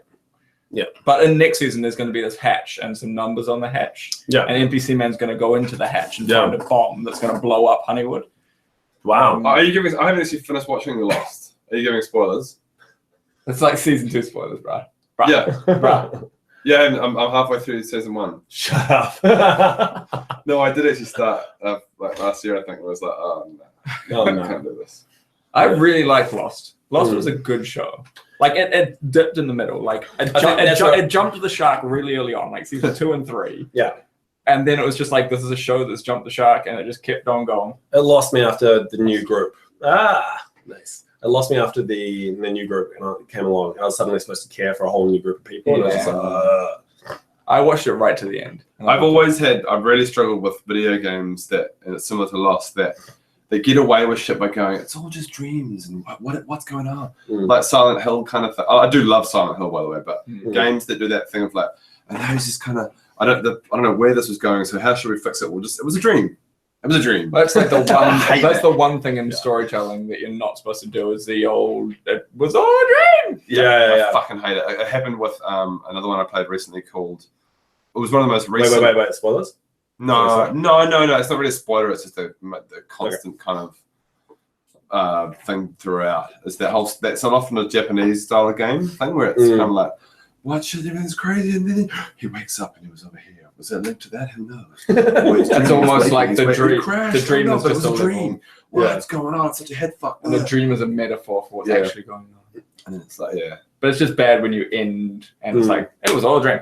[SPEAKER 2] Yeah.
[SPEAKER 3] But in next season, there's going to be this hatch and some numbers on the hatch.
[SPEAKER 2] Yeah.
[SPEAKER 3] And NPC man's going to go into the hatch and
[SPEAKER 2] Yeah.
[SPEAKER 3] find a bomb that's going to blow up Honeywood.
[SPEAKER 2] Wow.
[SPEAKER 1] Are you giving? I haven't actually finished watching The Lost. Are you giving spoilers?
[SPEAKER 3] It's like season 2 spoilers, bro.
[SPEAKER 1] Yeah.
[SPEAKER 3] Bruh.
[SPEAKER 1] Yeah, I'm halfway through season 1.
[SPEAKER 2] Shut up.
[SPEAKER 1] No, I did actually start like last year. I think it was like, oh no,
[SPEAKER 2] Oh,
[SPEAKER 1] I
[SPEAKER 2] no.
[SPEAKER 1] can't do this.
[SPEAKER 3] I really like Lost. Lost
[SPEAKER 2] Mm.
[SPEAKER 3] was a good show. Like it dipped in the middle. Like
[SPEAKER 2] think that's what-
[SPEAKER 3] it jumped the shark really early on, like season 2 and 3.
[SPEAKER 2] Yeah.
[SPEAKER 3] And then it was just like, this is a show that's jumped the shark, and it just kept on going.
[SPEAKER 2] It lost me after the new group. Nice. It lost me after the new group and I came along. I was suddenly supposed to care for a whole new group of people. And I was just like,
[SPEAKER 3] I watched it right to the end. And
[SPEAKER 1] I've really struggled with video games that, and it's similar to Lost, that they get away with shit by going, it's all just dreams and what's going on?
[SPEAKER 2] Mm.
[SPEAKER 1] Like Silent Hill kind of thing. I do love Silent Hill, by the way, but
[SPEAKER 3] Mm.
[SPEAKER 1] games that do that thing of like, and now he's just kind of, I don't know where this was going, so how should we fix it? It was a dream. It was a dream.
[SPEAKER 3] That's like the
[SPEAKER 1] I
[SPEAKER 3] one.
[SPEAKER 1] hate
[SPEAKER 3] That's
[SPEAKER 1] that.
[SPEAKER 3] the one thing in storytelling that you're not supposed to do. Is the old "it was all a dream."
[SPEAKER 2] Yeah.
[SPEAKER 1] I fucking hate it. It happened with another one I played recently called. It was one of the most
[SPEAKER 2] wait,
[SPEAKER 1] recent.
[SPEAKER 2] wait. Spoilers?
[SPEAKER 1] No. It's not really a spoiler. It's just the constant kind of thing throughout. It's that's not often a Japanese style of game thing where it's kind of like, what shit, everything's crazy, and then he wakes up and he was over here. Was that linked to that? Who knows?
[SPEAKER 3] It's almost like the dream.
[SPEAKER 1] Crashed.
[SPEAKER 3] The dream
[SPEAKER 1] Oh, no,
[SPEAKER 3] is
[SPEAKER 1] but it
[SPEAKER 3] just
[SPEAKER 1] was
[SPEAKER 3] a
[SPEAKER 1] a
[SPEAKER 3] dream.
[SPEAKER 1] dream. What's going on? It's such a head fuck.
[SPEAKER 3] And the dream is a metaphor for what's
[SPEAKER 1] Yeah.
[SPEAKER 3] actually going on.
[SPEAKER 1] And then it's like, yeah,
[SPEAKER 3] But it's just bad when you end and it's like, it was all a dream.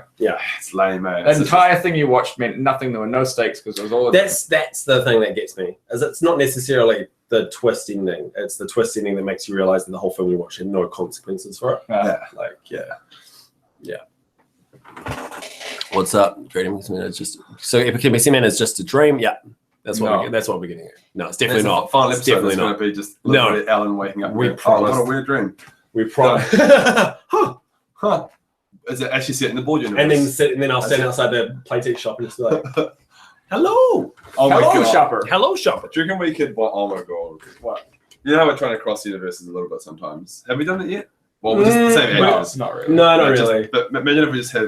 [SPEAKER 1] it's lame, man.
[SPEAKER 3] The entire thing you watched meant nothing. There were no stakes because it was all a dream.
[SPEAKER 2] That's the thing that gets me. Is it's not necessarily the twist ending. It's the twist ending that makes you realize that the whole film you watch had no consequences for it. Yeah. What's up? Great NPC Man is just so Epic NPC Man is just a dream. Yeah. That's what that's what we're getting at. No, it's definitely not.
[SPEAKER 1] Final
[SPEAKER 2] It's
[SPEAKER 1] episode
[SPEAKER 2] definitely
[SPEAKER 1] is going
[SPEAKER 2] not.
[SPEAKER 1] to be just
[SPEAKER 2] No.
[SPEAKER 1] literally Alan waking up.
[SPEAKER 2] We
[SPEAKER 1] going,
[SPEAKER 2] promised.
[SPEAKER 1] Oh, what a weird dream.
[SPEAKER 2] We promise.
[SPEAKER 1] Huh. Is it actually set in the board universe?
[SPEAKER 2] and then I'll stand outside the Playtech shop and just be like, "Hello,
[SPEAKER 1] oh my
[SPEAKER 3] Hello,
[SPEAKER 1] god.
[SPEAKER 3] shopper.
[SPEAKER 2] hello, shopper."
[SPEAKER 1] Do you reckon we could? Oh my god.
[SPEAKER 3] What?
[SPEAKER 1] You know how we're trying to cross universes a little bit sometimes. Have we done it yet? Well, we're just the same
[SPEAKER 3] No,
[SPEAKER 1] actors.
[SPEAKER 3] it's not really.
[SPEAKER 2] No, not
[SPEAKER 1] Just-
[SPEAKER 2] really.
[SPEAKER 1] But imagine if we just had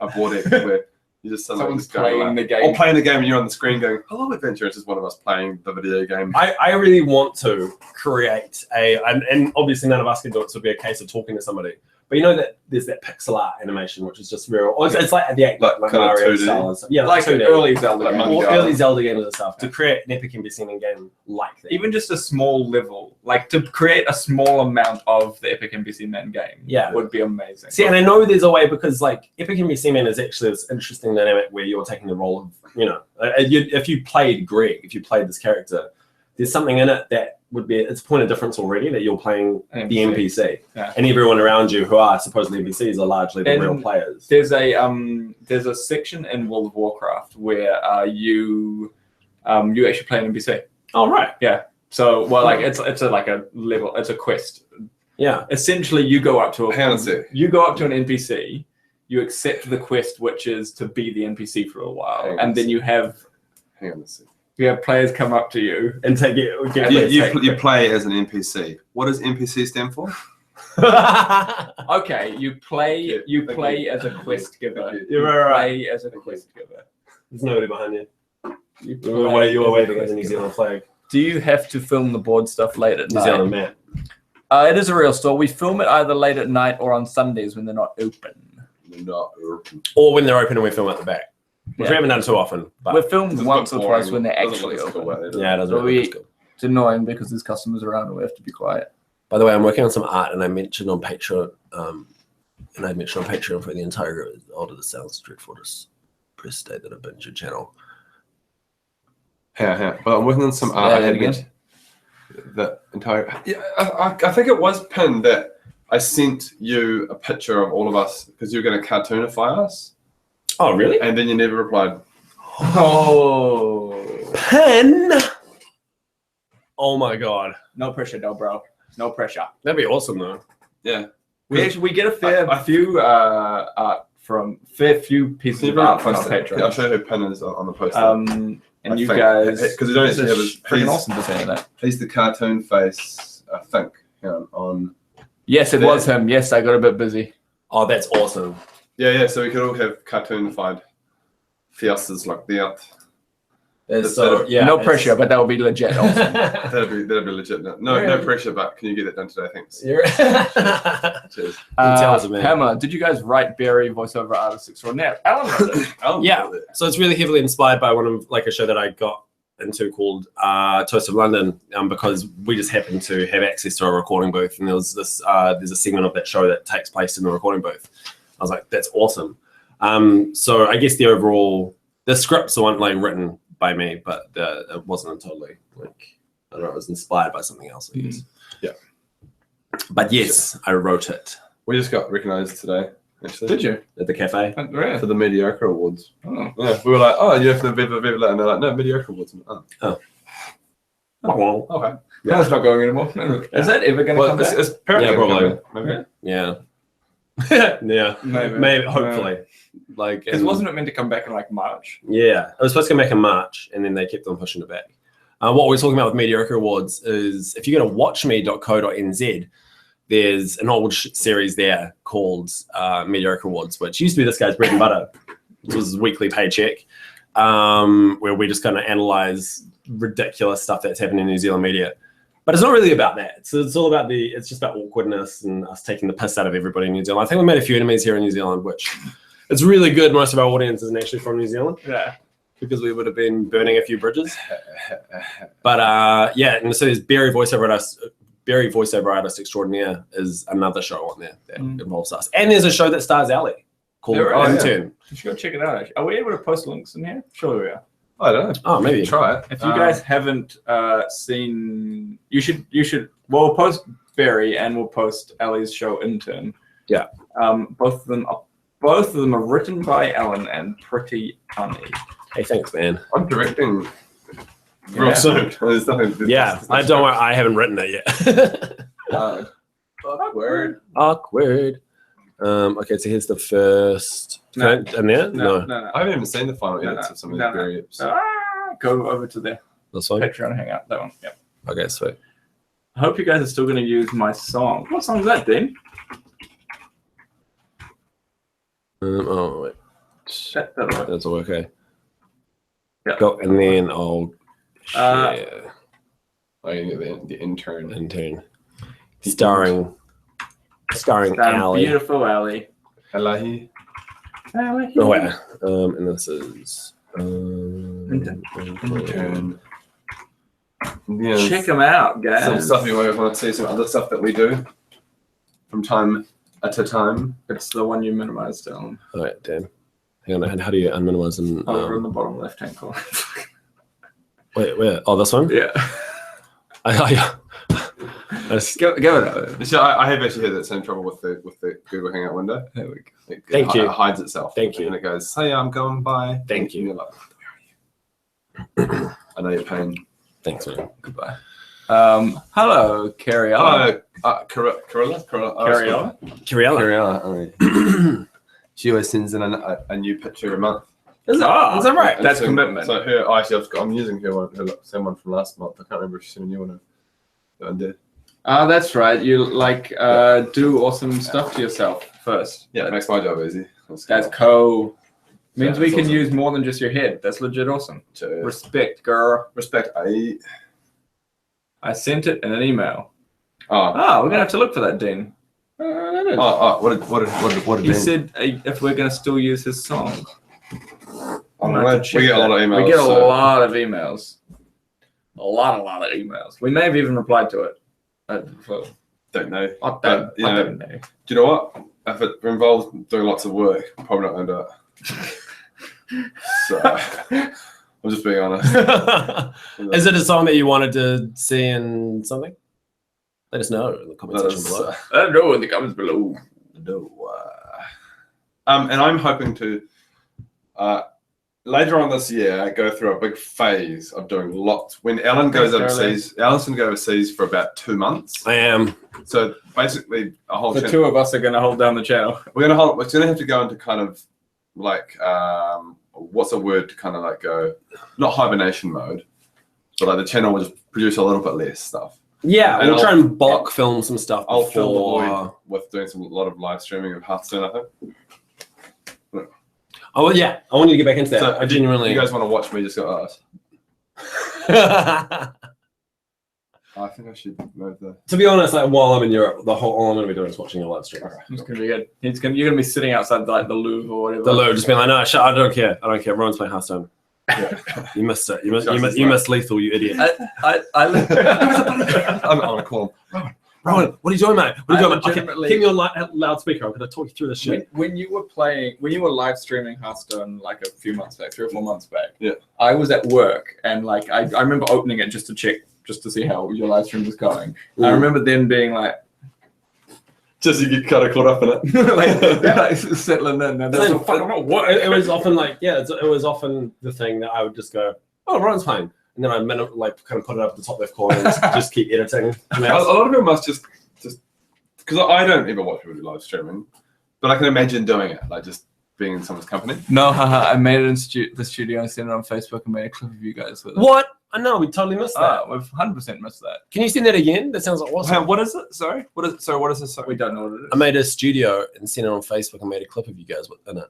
[SPEAKER 1] a board act where you just suddenly
[SPEAKER 3] Someone's
[SPEAKER 1] just go like,
[SPEAKER 3] playing the game.
[SPEAKER 1] or playing the game and you're on the screen going, "Hello, adventure." It's just one of us playing the video game.
[SPEAKER 2] I really want to create and obviously none of us can do it, so it'd be a case of talking to somebody. But you know that there's that pixel art animation, which is just real. It's like the
[SPEAKER 1] Like
[SPEAKER 2] like
[SPEAKER 1] kinda
[SPEAKER 2] Mario
[SPEAKER 1] 2D?
[SPEAKER 2] style and stuff. Yeah,
[SPEAKER 3] like an
[SPEAKER 2] 2D.
[SPEAKER 3] early Zelda
[SPEAKER 1] Like
[SPEAKER 3] game.
[SPEAKER 1] Monkey
[SPEAKER 2] Or
[SPEAKER 1] Island.
[SPEAKER 2] early Zelda games and stuff to create an epic NPC main game like that.
[SPEAKER 3] Even just a small level, like to create a small amount of the Epic NPC Man game,
[SPEAKER 2] Yeah.
[SPEAKER 3] would be amazing.
[SPEAKER 2] See, and I know there's a way because like Epic NPC Man is actually this interesting dynamic where you're taking the role of, if you played Greg, if you played this character, there's something in it that would be, it's a point of difference already that you're playing
[SPEAKER 3] An
[SPEAKER 2] the NPC.
[SPEAKER 3] Yeah.
[SPEAKER 2] And everyone around you who are supposedly NPCs are largely the
[SPEAKER 3] And
[SPEAKER 2] real players.
[SPEAKER 3] There's a section in World of Warcraft where you actually play an NPC.
[SPEAKER 2] Oh, right.
[SPEAKER 3] So like it's like a level, it's a quest.
[SPEAKER 2] Yeah.
[SPEAKER 3] Essentially, you go up to an NPC, you accept the quest, which is to be the NPC for a while, and then you have players come up to you
[SPEAKER 2] And take it.
[SPEAKER 1] You play as an NPC. What does NPC stand for?
[SPEAKER 3] Okay, you play as a quest giver.
[SPEAKER 2] You're right.
[SPEAKER 3] Play as a quest giver.
[SPEAKER 2] There's nobody behind you.
[SPEAKER 3] You
[SPEAKER 2] You're
[SPEAKER 3] play
[SPEAKER 2] waving
[SPEAKER 3] as
[SPEAKER 2] at
[SPEAKER 3] a
[SPEAKER 2] the New
[SPEAKER 3] quest
[SPEAKER 2] Zealand flag.
[SPEAKER 3] Do you have to film the board stuff late at
[SPEAKER 2] New
[SPEAKER 3] night?
[SPEAKER 2] Zealand map.
[SPEAKER 3] It is a real store. We film it either late at night or on Sundays when they're not open.
[SPEAKER 2] Or when they're open and we film at the back. Which
[SPEAKER 3] Yeah.
[SPEAKER 2] we haven't done too often. But
[SPEAKER 3] We're filmed
[SPEAKER 1] It's
[SPEAKER 3] once or
[SPEAKER 1] boring.
[SPEAKER 3] twice when they're
[SPEAKER 1] Doesn't
[SPEAKER 3] actually
[SPEAKER 1] look as cool,
[SPEAKER 3] open.
[SPEAKER 1] does it?
[SPEAKER 2] yeah, it doesn't
[SPEAKER 3] But
[SPEAKER 2] really
[SPEAKER 3] we-
[SPEAKER 2] look good.
[SPEAKER 3] It's annoying because there's customers around and we have to be quiet.
[SPEAKER 2] By the way, I'm working on some art, and I mentioned on Patreon, for the entire Older the Sounds Dreadful just press state that I binge your channel.
[SPEAKER 1] Yeah. Well, I'm working on some art. I had
[SPEAKER 3] again.
[SPEAKER 1] the entire. Yeah, I think it was pinned that I sent you a picture of all of us because you were going to cartoonify us,
[SPEAKER 2] Oh, really?
[SPEAKER 1] and then you never replied.
[SPEAKER 3] Oh.
[SPEAKER 2] Pen. Oh my god,
[SPEAKER 3] No pressure, no, bro. No pressure.
[SPEAKER 2] that'd be awesome though.
[SPEAKER 1] Yeah.
[SPEAKER 3] We get a fair few pieces of art from our Patreon.
[SPEAKER 1] I'll show you who pin is on the poster.
[SPEAKER 3] And you
[SPEAKER 1] think.
[SPEAKER 3] guys,
[SPEAKER 1] Because you don't actually have his.
[SPEAKER 3] freaking awesome to say that.
[SPEAKER 1] He's the cartoon face, I think. On.
[SPEAKER 3] Yes, it
[SPEAKER 1] There.
[SPEAKER 3] was him. Yes, I got a bit busy.
[SPEAKER 2] Oh, that's awesome.
[SPEAKER 1] Yeah. So we could all have cartoonified fiestas like that.
[SPEAKER 2] It's
[SPEAKER 1] so-
[SPEAKER 3] No pressure, but that would be legit. Awesome.
[SPEAKER 1] That'd be legit. No pressure, but can you get that done today? Thanks. Cheers.
[SPEAKER 2] Details, man.
[SPEAKER 3] Hammer, did you guys write Barry voiceover artist extraordinaire? Alan wrote it.
[SPEAKER 2] Yeah. So it's really heavily inspired by one of like a show that I got into called Toast of London, because we just happened to have access to a recording booth, and there was this there's a segment of that show that takes place in the recording booth. I was like, that's awesome. So I guess the scripts weren't like written by me, but it wasn't totally like, I don't know, it was inspired by something else, I guess.
[SPEAKER 1] Yeah.
[SPEAKER 2] But yes, I wrote it
[SPEAKER 1] We just got recognised today, actually.
[SPEAKER 3] Did you?
[SPEAKER 2] at the cafe.
[SPEAKER 3] Really?
[SPEAKER 1] For the Mediocre Awards.
[SPEAKER 3] Oh.
[SPEAKER 1] Yeah, we were like, oh, you have the Viva Viva, and they're like, no, Mediocre Awards. Oh,
[SPEAKER 2] Well,
[SPEAKER 1] okay.
[SPEAKER 3] That's not going anymore. Is that ever going to
[SPEAKER 1] Well,
[SPEAKER 3] come back?
[SPEAKER 1] it's apparently
[SPEAKER 2] Yeah, probably.
[SPEAKER 1] Maybe.
[SPEAKER 2] yeah. Yeah.
[SPEAKER 3] Maybe.
[SPEAKER 2] Hopefully. Like,
[SPEAKER 3] Because wasn't it meant to come back in like March?
[SPEAKER 2] yeah, it was supposed to come back in March, and then they kept on pushing it back. What we're talking about with Mediocre Awards is if you go to watchme.co.nz, there's an old series there called Mediocre Awards, which used to be this guy's bread and butter. It was his weekly paycheck, where we just kind of analyze ridiculous stuff that's happening in New Zealand media. But it's not really about that. So it's all about it's just about awkwardness and us taking the piss out of everybody in New Zealand. I think we made a few enemies here in New Zealand, which it's really good. Most of our audience isn't actually from New Zealand.
[SPEAKER 3] Yeah.
[SPEAKER 2] Because we would have been burning a few bridges. But yeah, and so there's Barry voiceover artist extraordinaire is another show on there that involves us, and there's a show that stars Ali called Intern.
[SPEAKER 3] You should go check it out. Are we able to post links in here? Surely we are.
[SPEAKER 1] I don't know.
[SPEAKER 2] Oh, maybe.
[SPEAKER 1] Try it.
[SPEAKER 3] If you guys haven't seen, you should. We'll post Barry and we'll post Ali's show Intern.
[SPEAKER 2] Yeah.
[SPEAKER 3] Both of them are written by Alan and pretty funny.
[SPEAKER 2] Hey, thanks, man.
[SPEAKER 1] I'm directing
[SPEAKER 3] Yeah.
[SPEAKER 1] real soon. There's nothing.
[SPEAKER 2] Yeah, I don't worry. I haven't written it yet.
[SPEAKER 3] Awkward.
[SPEAKER 2] Awkward. Okay, so here's the first.
[SPEAKER 3] No.
[SPEAKER 2] And there? No.
[SPEAKER 1] I haven't even seen the final edits of some of these variants.
[SPEAKER 3] Go over to there.
[SPEAKER 2] This one?
[SPEAKER 3] Patreon Hangout. That one. Yep.
[SPEAKER 2] Okay, sweet.
[SPEAKER 3] I hope you guys are still going to use my song. What song is that, Dean?
[SPEAKER 2] Oh, wait.
[SPEAKER 3] That'll work.
[SPEAKER 2] That's all okay.
[SPEAKER 3] Yeah.
[SPEAKER 2] Go, and then I'll share
[SPEAKER 1] I can get the intern.
[SPEAKER 2] Intern. Starring starring Ali.
[SPEAKER 3] Beautiful Ali.
[SPEAKER 1] Elahi.
[SPEAKER 2] Oh wait, and this is
[SPEAKER 1] Intern. Yeah.
[SPEAKER 3] Check them out, guys.
[SPEAKER 1] Some stuff you might want to see, some other stuff that we do from time to time.
[SPEAKER 3] It's the one you minimized down.
[SPEAKER 2] Oh wait, damn. Hang on, how do you unminimize and
[SPEAKER 3] Over in the bottom left-hand corner.
[SPEAKER 2] wait, where? Oh, this one?
[SPEAKER 3] Yeah. Give it a
[SPEAKER 1] So I have actually had that same trouble with the Google Hangout window.
[SPEAKER 3] There we go.
[SPEAKER 2] Thank you.
[SPEAKER 1] It hides itself.
[SPEAKER 2] Thank you.
[SPEAKER 1] And it goes, hey, I'm going by.
[SPEAKER 2] Thank you.
[SPEAKER 1] And you're like, where are you? I know you're paying.
[SPEAKER 2] Thanks, man.
[SPEAKER 3] Goodbye. Hello, Carriella.
[SPEAKER 1] Carilla?
[SPEAKER 2] Curiella.
[SPEAKER 1] She always sends in a new picture a month.
[SPEAKER 3] Is that right?
[SPEAKER 1] And
[SPEAKER 3] That's
[SPEAKER 1] so,
[SPEAKER 3] commitment.
[SPEAKER 1] So I'm using her same one from last month. I can't remember if she sent a new one. I did.
[SPEAKER 3] That's right. You do awesome stuff to yourself first.
[SPEAKER 1] Yeah, it makes my job easy.
[SPEAKER 3] That's cool. Means
[SPEAKER 1] Yeah,
[SPEAKER 3] we
[SPEAKER 1] that's
[SPEAKER 3] can
[SPEAKER 1] awesome.
[SPEAKER 3] use more than just your head. That's legit awesome.
[SPEAKER 1] Cheers.
[SPEAKER 3] Respect, girl.
[SPEAKER 1] Respect.
[SPEAKER 3] I sent it in an email.
[SPEAKER 1] Oh,
[SPEAKER 3] We're gonna have to look for that, Dean.
[SPEAKER 1] What did
[SPEAKER 3] He
[SPEAKER 1] Dean?
[SPEAKER 3] said if we're gonna still use his song.
[SPEAKER 1] We get a lot of emails.
[SPEAKER 3] We get a lot of emails. A lot of emails. We may have even replied to it.
[SPEAKER 1] Don't know.
[SPEAKER 3] I
[SPEAKER 1] But, you know,
[SPEAKER 3] don't know.
[SPEAKER 1] Do you know what? If it involves doing lots of work, I'm probably not going to do it. So, I'm just being honest.
[SPEAKER 2] Is it a song that you wanted to see in something? Let us know in the comment section below.
[SPEAKER 3] I don't know in the comments below.
[SPEAKER 1] No. And I'm hoping to later on this year go through a big phase of doing lots. When Alan goes overseas, Alan's going to go overseas for about 2 months.
[SPEAKER 2] I am.
[SPEAKER 1] So basically, a whole.
[SPEAKER 3] The two of us are going to hold down the channel.
[SPEAKER 1] We're going to have to go into kind of like what's a word to kind of like go, not hibernation mode, but like the channel will just produce a little bit less stuff.
[SPEAKER 2] Yeah,
[SPEAKER 1] And
[SPEAKER 2] we'll try and bulk film some stuff
[SPEAKER 1] I'll fill the void
[SPEAKER 2] before.
[SPEAKER 1] with doing a lot of live streaming of Hearthstone, I think.
[SPEAKER 2] Oh yeah, I want you to get back into that.
[SPEAKER 1] So
[SPEAKER 2] I genuinely.
[SPEAKER 1] You guys want to watch me just go, I think I should move the.
[SPEAKER 2] To be honest, like while I'm in Europe, all I'm going to be doing is watching your live stream.
[SPEAKER 3] It's going to be good. You're going to be sitting outside like the Louvre or whatever.
[SPEAKER 2] The load, just being like, no, I don't care. Everyone's playing Hearthstone.
[SPEAKER 1] Yeah.
[SPEAKER 2] You missed it. You missed Lethal, you idiot.
[SPEAKER 3] I'm
[SPEAKER 1] I'm going to call him.
[SPEAKER 2] Rowan, what are you doing, mate? What are you doing, mate? Okay,
[SPEAKER 3] legitimately-
[SPEAKER 2] keep me on loudspeaker. I'm going to talk you through this shit.
[SPEAKER 3] When you were live streaming Hearthstone like a few months back, 3 or 4 months back,
[SPEAKER 1] Yeah.
[SPEAKER 3] I was at work and like I remember opening it just to check, just to see how your live stream was going. I remember then being like,
[SPEAKER 1] Just you get kind of caught up in it.
[SPEAKER 3] like settling in. And that's
[SPEAKER 2] What? It was often like, it was often the thing that I would just go, oh, Rowan's playing. And then I'd like kind of put it up at the top left corner and just keep editing.
[SPEAKER 1] A lot of people must just because I don't ever watch people do live streaming, but I can imagine doing it, like just being in someone's company.
[SPEAKER 3] No, haha, I made it in the studio and sent it on Facebook and made a clip of you guys with it.
[SPEAKER 2] What? I know, we totally missed that.
[SPEAKER 3] We've 100% missed that.
[SPEAKER 2] Can you send that again? That sounds like awesome.
[SPEAKER 1] What is it? Sorry? What is this? Sorry.
[SPEAKER 3] We don't know what it is.
[SPEAKER 2] I made a studio and sent it on Facebook and made a clip of you guys in it.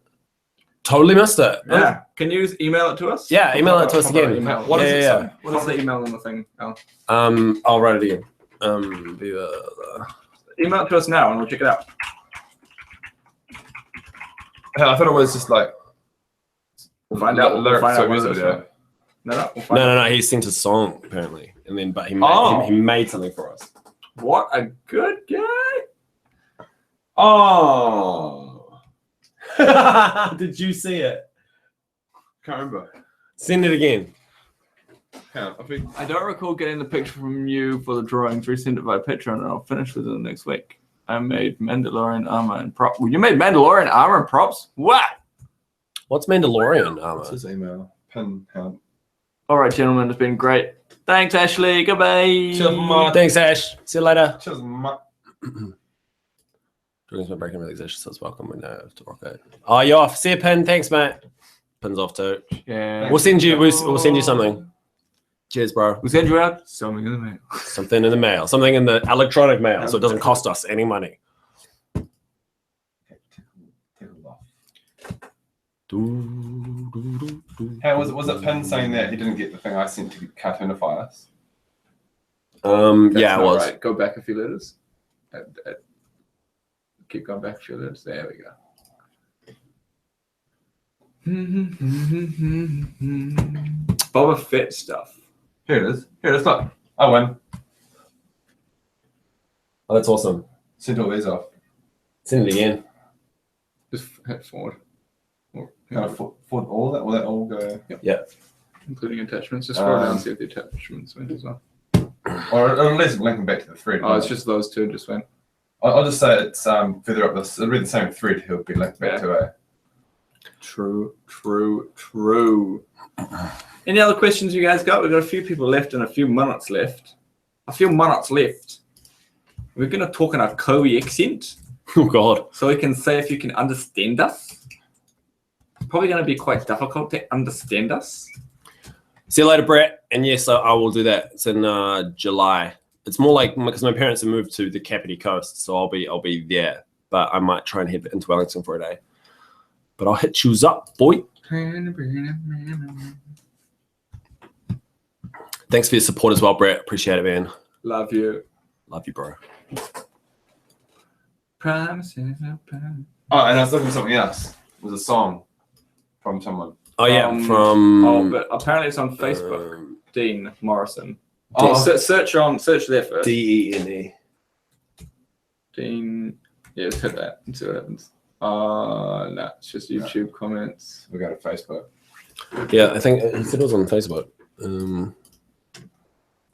[SPEAKER 2] Totally missed it.
[SPEAKER 3] Yeah. Can you email it to us?
[SPEAKER 2] Yeah, email it to us again.
[SPEAKER 3] Email.
[SPEAKER 1] What is it?
[SPEAKER 2] Yeah.
[SPEAKER 1] Sorry?
[SPEAKER 3] What is the email on the thing? Al?
[SPEAKER 2] I'll write it again.
[SPEAKER 3] Email it to us now and we'll check it out.
[SPEAKER 1] I thought it was just like
[SPEAKER 3] We'll find out. We'll
[SPEAKER 1] lyrics
[SPEAKER 3] find
[SPEAKER 1] to
[SPEAKER 3] out
[SPEAKER 1] a
[SPEAKER 3] what
[SPEAKER 1] music
[SPEAKER 3] it is.
[SPEAKER 1] video.
[SPEAKER 3] We'll find out.
[SPEAKER 2] No. He sent a song apparently, and then but he made something for us.
[SPEAKER 3] What a good guy.
[SPEAKER 1] Oh,
[SPEAKER 2] Did you see it?
[SPEAKER 1] can't remember.
[SPEAKER 2] Send it again.
[SPEAKER 3] I don't recall getting the picture from you for the drawings. Resend it by Patron and I'll finish with it next week. I made Mandalorian armor and props. You made Mandalorian armor and props? What?
[SPEAKER 2] What's Mandalorian armor?
[SPEAKER 1] What's his email? Pin count.
[SPEAKER 3] All right, gentlemen, it's been great. Thanks, Ashley. Goodbye.
[SPEAKER 1] Cheers, mate.
[SPEAKER 2] Thanks, Ash. See you later.
[SPEAKER 1] Cheers, mate.
[SPEAKER 2] Drawings my breaking relaxation says welcome. We know to rock it. Oh, you're off. See you, Pin. Thanks, mate. Pin's off too.
[SPEAKER 3] Yeah.
[SPEAKER 2] We'll send you something. Cheers, bro.
[SPEAKER 3] We'll send you out something in the mail.
[SPEAKER 2] Something in the mail. Something in the electronic mail, so it doesn't cost us any money.
[SPEAKER 1] Hey, was it Pin saying that he didn't get the thing I sent to cartoonify us?
[SPEAKER 2] Yeah, it
[SPEAKER 3] That's not
[SPEAKER 2] was.
[SPEAKER 3] right. Go back a few letters. keep going back a few minutes. There we go. Boba Fett stuff.
[SPEAKER 1] Here it is. Here it is. Look, I win.
[SPEAKER 2] Oh, that's awesome.
[SPEAKER 1] Send all these off.
[SPEAKER 2] Send it again.
[SPEAKER 3] Just hit forward. Or,
[SPEAKER 1] Kind of for all that. Will that all go?
[SPEAKER 2] Yep.
[SPEAKER 3] Including attachments. Just scroll down and see if the attachments went as well.
[SPEAKER 1] Or at least linking back to the thread.
[SPEAKER 3] Oh, it's just those two just went.
[SPEAKER 1] I'll just say it's further up this. It'll be the same thread. He'll be linked back to a.
[SPEAKER 3] True. Any other questions you guys got? We've got a few people left and a few minutes left. We're going to talk in a Koei accent.
[SPEAKER 2] Oh, God.
[SPEAKER 3] So we can say if you can understand us. Probably going to be quite difficult to understand us.
[SPEAKER 2] See you later, Brett. And yes, I will do that. It's in July. It's more like because my parents have moved to the Kapiti Coast, so I'll be there. But I might try and head into Wellington for a day. But I'll hit you up, boy. Thanks for your support as well, Brett. Appreciate it, man.
[SPEAKER 3] Love you.
[SPEAKER 2] Love you, bro.
[SPEAKER 3] Promises.
[SPEAKER 1] Oh, and I was looking for something else. It was a song from someone.
[SPEAKER 2] Oh, yeah, from...
[SPEAKER 3] Oh, but apparently it's on Facebook. Dean Morrison.
[SPEAKER 1] Oh.
[SPEAKER 3] Search there first.
[SPEAKER 2] DENE.
[SPEAKER 3] Dean. Yeah, let's hit that and see what happens. No, it's just YouTube comments.
[SPEAKER 1] We go to Facebook.
[SPEAKER 2] Yeah, I think he said it was on Facebook.
[SPEAKER 1] To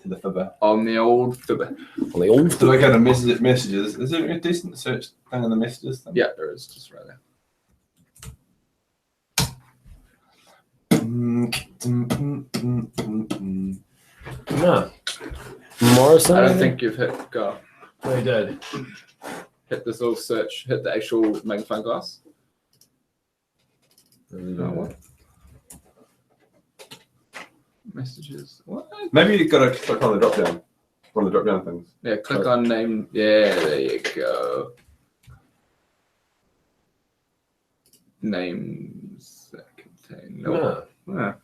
[SPEAKER 1] the Fibber.
[SPEAKER 3] On the old Fibber.
[SPEAKER 2] On the old
[SPEAKER 1] So I go to messages. Is there a decent search thing in the messages thing?
[SPEAKER 3] Yeah, there is. Just right there.
[SPEAKER 2] No. Morrison?
[SPEAKER 3] I don't think you've hit go.
[SPEAKER 2] No, he did.
[SPEAKER 3] Hit this little search. Hit the actual magnifying glass. What? Messages. What?
[SPEAKER 1] Maybe you've got to click on the drop down. One of the drop down things.
[SPEAKER 3] Yeah, click on name. Yeah, there you go. Names that contain. No. Yeah.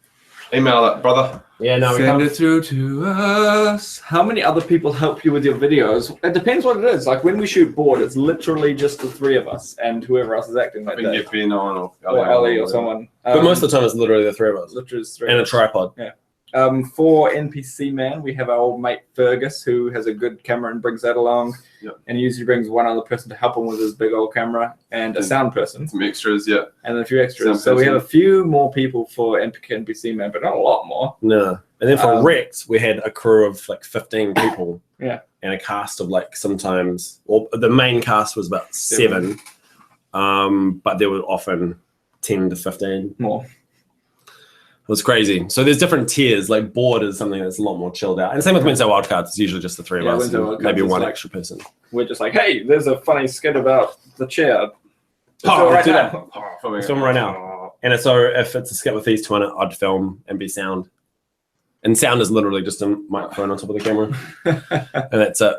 [SPEAKER 1] Email that, brother.
[SPEAKER 2] Yeah, no, we
[SPEAKER 3] Send
[SPEAKER 2] can't.
[SPEAKER 3] it through to us. How many other people help you with your videos? It depends what it is. Like when we shoot board, it's literally just the three of us and whoever else is acting that
[SPEAKER 1] We can
[SPEAKER 3] day.
[SPEAKER 1] get Ben on or
[SPEAKER 3] Ellie or someone.
[SPEAKER 2] But most of the time, it's literally the three of us.
[SPEAKER 3] literally just three
[SPEAKER 2] And
[SPEAKER 3] of
[SPEAKER 2] a
[SPEAKER 3] us.
[SPEAKER 2] tripod.
[SPEAKER 3] For NPC Man, we have our old mate Fergus, who has a good camera and brings that along.
[SPEAKER 1] Yep.
[SPEAKER 3] And he usually brings one other person to help him with his big old camera and a sound person
[SPEAKER 1] some extras, yeah.
[SPEAKER 3] and a few extras.
[SPEAKER 1] Sound
[SPEAKER 3] So we
[SPEAKER 1] person.
[SPEAKER 3] have a few more people for NPC Man, but not a lot more.
[SPEAKER 2] No. And then for Rex, we had a crew of like 15 people.
[SPEAKER 3] Yeah.
[SPEAKER 2] And a cast of like sometimes, or the main cast was about seven. But there were often 10 to 15.
[SPEAKER 3] More.
[SPEAKER 2] It was crazy. So there's different tiers. Like board is something that's a lot more chilled out. And same with Wednesday Wildcards. It's usually just the three of us.
[SPEAKER 3] Wednesday
[SPEAKER 2] And
[SPEAKER 3] Wildcards
[SPEAKER 2] maybe
[SPEAKER 3] is
[SPEAKER 2] one
[SPEAKER 3] like-
[SPEAKER 2] extra person.
[SPEAKER 3] We're just like, hey, there's a funny skit about the chair.
[SPEAKER 2] Oh,
[SPEAKER 3] right
[SPEAKER 2] do
[SPEAKER 3] now.
[SPEAKER 2] Let's film right now. And so if it's a skit with these two in it, I'd film and be sound. And sound is literally just a microphone on top of the camera. And that's it.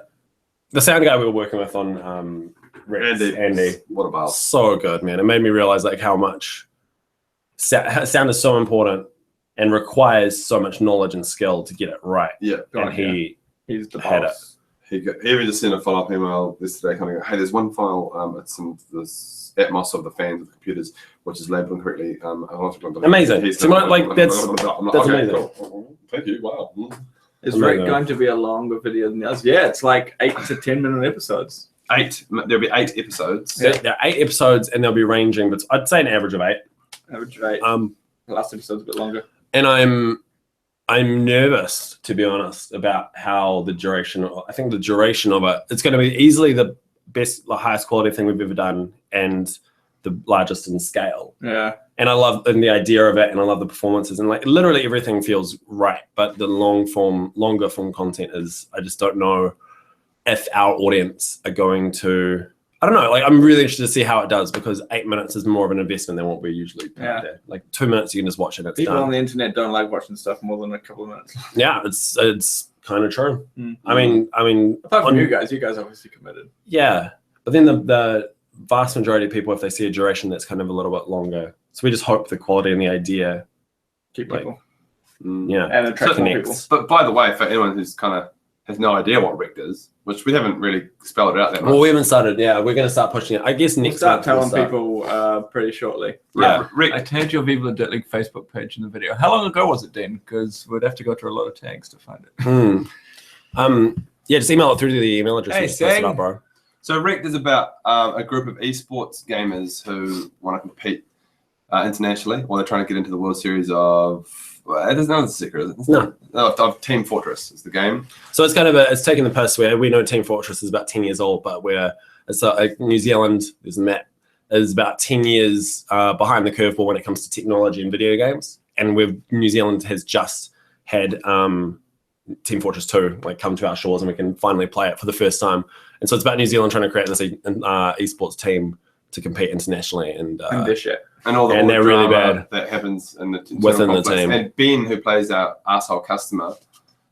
[SPEAKER 2] The sound guy we were working with on Rex, Andy.
[SPEAKER 1] What about?
[SPEAKER 2] So good, man. It made me realize like how much sound is so important and requires so much knowledge and skill to get it right.
[SPEAKER 1] Yeah.
[SPEAKER 2] And
[SPEAKER 3] He's the
[SPEAKER 2] had
[SPEAKER 3] boss.
[SPEAKER 1] He even just sent a follow-up email yesterday kind of go, hey, there's one file, it's in this Atmos of the fans of the computers, which is labeled incorrectly.
[SPEAKER 2] Amazing.
[SPEAKER 1] He's
[SPEAKER 2] So like that's
[SPEAKER 1] okay,
[SPEAKER 2] amazing.
[SPEAKER 1] Cool. Thank you. Wow.
[SPEAKER 3] Is
[SPEAKER 2] Amazing.
[SPEAKER 3] Rick going to be a longer video than us? Yeah, it's like 8 to 10 minute episodes.
[SPEAKER 1] There'll be 8 episodes.
[SPEAKER 2] there are 8 episodes and they'll be ranging, but I'd say an average of 8.
[SPEAKER 3] Average rate.
[SPEAKER 2] The
[SPEAKER 3] last episode's a bit longer.
[SPEAKER 2] And I'm nervous, to be honest, about how the duration. I think the duration of it. It's going to be easily the best, the highest quality thing we've ever done, and the largest in scale.
[SPEAKER 3] Yeah.
[SPEAKER 2] And I love the idea of it, and I love the performances, and like literally everything feels right. But the longer form content is. I just don't know if our audience are going to. I don't know. Like, I'm really interested to see how it does because 8 minutes is more of an investment than what we usually put out there. Like 2 minutes, you can just watch it. It's
[SPEAKER 3] People
[SPEAKER 2] done.
[SPEAKER 3] on the internet don't like watching stuff more than a couple of minutes.
[SPEAKER 2] Yeah, it's kind of true.
[SPEAKER 3] Mm.
[SPEAKER 2] I mean,
[SPEAKER 3] Apart from you guys obviously committed.
[SPEAKER 2] yeah. But then the vast majority of people, if they see a duration that's kind of a little bit longer, so we just hope the quality and the idea,
[SPEAKER 3] Keep
[SPEAKER 2] Like,
[SPEAKER 3] people.
[SPEAKER 2] yeah,
[SPEAKER 3] And attract more people.
[SPEAKER 2] connects.
[SPEAKER 1] But by the way, for anyone who's kind of has no idea what Rect is, which we haven't really spelled it out that much.
[SPEAKER 2] Well, we haven't started. Yeah, we're going to start pushing it. I guess
[SPEAKER 3] We'll
[SPEAKER 2] next
[SPEAKER 3] start
[SPEAKER 2] month
[SPEAKER 3] telling people pretty shortly.
[SPEAKER 2] Yeah.
[SPEAKER 1] Rect.
[SPEAKER 3] I tagged your Viva La Dirt League Facebook page in the video. How long ago was it, Dean? Because we'd have to go through a lot of tags to find it.
[SPEAKER 2] Yeah, just email it through to the email address.
[SPEAKER 3] Hey,
[SPEAKER 2] and just post it
[SPEAKER 3] Sang.
[SPEAKER 2] up, bro.
[SPEAKER 1] So Rect is about a group of esports gamers who want to compete internationally, or they're trying to get into the World Series of. Well, it doesn't know the secret, is it?
[SPEAKER 2] No.
[SPEAKER 1] Of Team Fortress is the game.
[SPEAKER 2] So it's kind of it's taking the piss where we know Team Fortress is about 10 years old, but it's like New Zealand, there's a map, is about 10 years behind the curveball when it comes to technology and video games. And New Zealand has just had Team Fortress 2 like come to our shores, and we can finally play it for the first time. And so it's about New Zealand trying to create this esports team to compete internationally and
[SPEAKER 3] dish it.
[SPEAKER 1] And all the
[SPEAKER 2] And they're really
[SPEAKER 1] drama
[SPEAKER 2] bad
[SPEAKER 1] that happens in the
[SPEAKER 2] within the
[SPEAKER 1] conflicts.
[SPEAKER 2] team.
[SPEAKER 1] And Ben, who plays our asshole customer,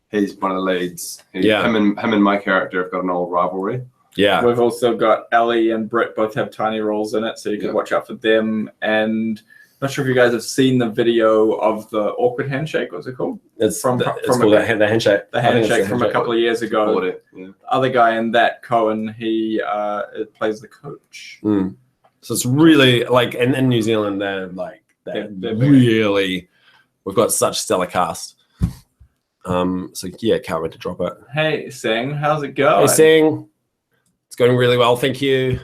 [SPEAKER 1] he's one of the leads.
[SPEAKER 2] Yeah.
[SPEAKER 1] Him and my character have got an old rivalry.
[SPEAKER 2] Yeah.
[SPEAKER 3] We've also got Ellie and Britt both have tiny roles in it, so you can
[SPEAKER 1] Yeah.
[SPEAKER 3] watch out for them. And not sure if you guys have seen the video of the awkward handshake. What's it called?
[SPEAKER 2] It's
[SPEAKER 3] From
[SPEAKER 2] called
[SPEAKER 3] a-
[SPEAKER 2] the handshake.
[SPEAKER 3] The
[SPEAKER 2] I think it's
[SPEAKER 3] handshake from a couple of years ago.
[SPEAKER 1] Bought it. Yeah.
[SPEAKER 3] The other guy in that, Cohen, he plays the coach.
[SPEAKER 2] So it's really like in New Zealand, they're like
[SPEAKER 3] They're
[SPEAKER 2] really. We've got such stellar cast. So yeah, can't wait to drop it.
[SPEAKER 3] Hey, Sing, how's it going?
[SPEAKER 2] Hey, Sing, it's going really well. Thank you.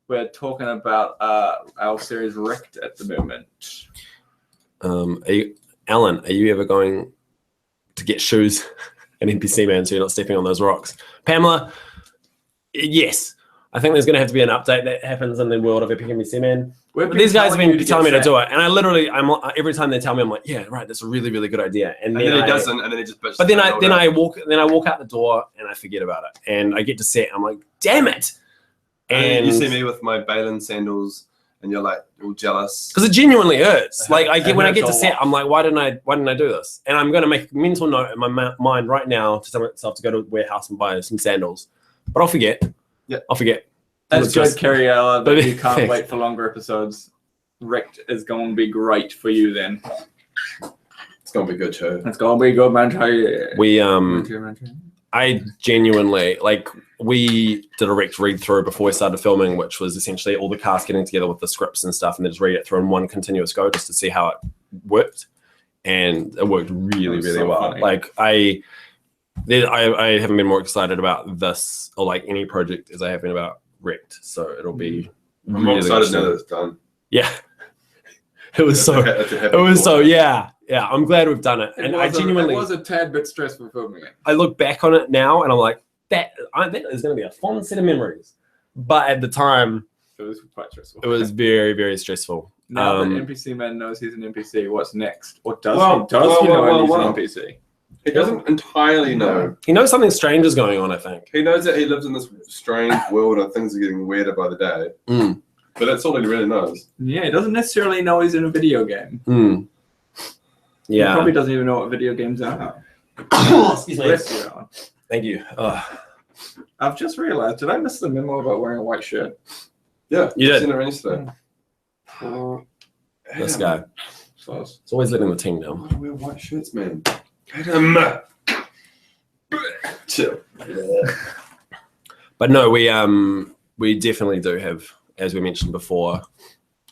[SPEAKER 3] We're talking about our series Wrecked at the moment.
[SPEAKER 2] Alan, are you ever going to get shoes and NPC man so you're not stepping on those rocks? Pamela, yes. I think there's going to have to be an update that happens in the world of Epic NPC man. But these guys have been telling me to do it, and I literally, every time they tell me, I'm like, yeah, right, that's a really, really good idea. And then
[SPEAKER 1] he doesn't, and then he just.
[SPEAKER 2] But then I walk out the door and I forget about it, and I get to set. I'm like, damn it!
[SPEAKER 1] And you see me with my Balin sandals, and you're like all jealous
[SPEAKER 2] because it genuinely hurts. Like when I get to
[SPEAKER 3] hurts a
[SPEAKER 2] set,
[SPEAKER 3] lot.
[SPEAKER 2] I'm like, why didn't I do this? And I'm going to make a mental note in my mind right now to tell myself to go to a warehouse and buy some sandals, but I'll forget.
[SPEAKER 1] Yeah,
[SPEAKER 2] I'll forget.
[SPEAKER 3] That's good, Carriella.
[SPEAKER 2] But
[SPEAKER 3] You can't
[SPEAKER 2] thanks.
[SPEAKER 3] wait for longer episodes. Wrecked is going to be great for you then.
[SPEAKER 1] it's gonna be a good show.
[SPEAKER 3] It's going to be good, man. Tell you.
[SPEAKER 2] We I genuinely we did a Rect read through before we started filming, which was essentially all the cast getting together with the scripts and stuff, and then just read it through in one continuous go just to see how it worked, and it worked really, really
[SPEAKER 3] so
[SPEAKER 2] well.
[SPEAKER 3] funny.
[SPEAKER 2] Like I haven't been more excited about this or like any project as I have been about Rect, so it'll be.
[SPEAKER 1] I'm more excited now that it's done.
[SPEAKER 2] Yeah, it was so. It was so. Yeah. I'm glad we've done it, and I genuinely.
[SPEAKER 3] It was a tad bit stressful filming it.
[SPEAKER 2] I look back on it now, and I'm like, that is going to be a fun set of memories. But at the time,
[SPEAKER 3] It was quite stressful.
[SPEAKER 2] it was very, very stressful.
[SPEAKER 3] Now that NPC man knows he's an NPC, what's next? What does
[SPEAKER 1] Well,
[SPEAKER 3] he know
[SPEAKER 1] well.
[SPEAKER 3] he's an NPC?
[SPEAKER 1] He doesn't entirely know.
[SPEAKER 2] He knows something strange is going on, I think.
[SPEAKER 1] He knows that he lives in this strange world and things are getting weirder by the day. But that's all he really knows.
[SPEAKER 3] Yeah, he doesn't necessarily know he's in a video game. He
[SPEAKER 2] Yeah.
[SPEAKER 3] probably doesn't even know what video games are.
[SPEAKER 2] Excuse me.
[SPEAKER 3] Bless you, Alan.
[SPEAKER 2] Thank you.
[SPEAKER 3] I've just realized, did I miss the memo about wearing a white shirt?
[SPEAKER 1] Yeah,
[SPEAKER 2] You did.
[SPEAKER 1] Seen it yesterday.
[SPEAKER 2] This guy.
[SPEAKER 3] So
[SPEAKER 2] It's always letting the team down.
[SPEAKER 1] Why wear white shirts, man? Adam. Chill.
[SPEAKER 2] But no, we definitely do have, as we mentioned before,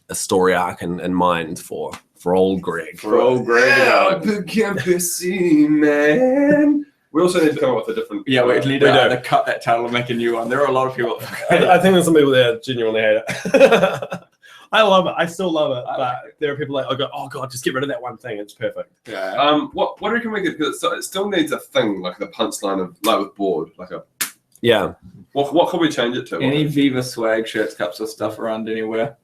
[SPEAKER 2] a story arc in mind for old Greg.
[SPEAKER 3] For old Greg.
[SPEAKER 1] Epic NPC, man. We also need to come up with a different.
[SPEAKER 3] Yeah, we need
[SPEAKER 2] We
[SPEAKER 3] to
[SPEAKER 2] do.
[SPEAKER 3] either cut that title and make a new one. There are a lot of people.
[SPEAKER 2] I think there's some people that genuinely hate it. I love it. I still love it. But there are people like, oh god, just get rid of that one thing. It's perfect.
[SPEAKER 3] Yeah.
[SPEAKER 1] What do you reckon we could? Because it still needs a thing like the punchline of like with board, like a.
[SPEAKER 2] Yeah.
[SPEAKER 1] What could we change it to?
[SPEAKER 3] Any Viva swag shirts, cups, or stuff around anywhere?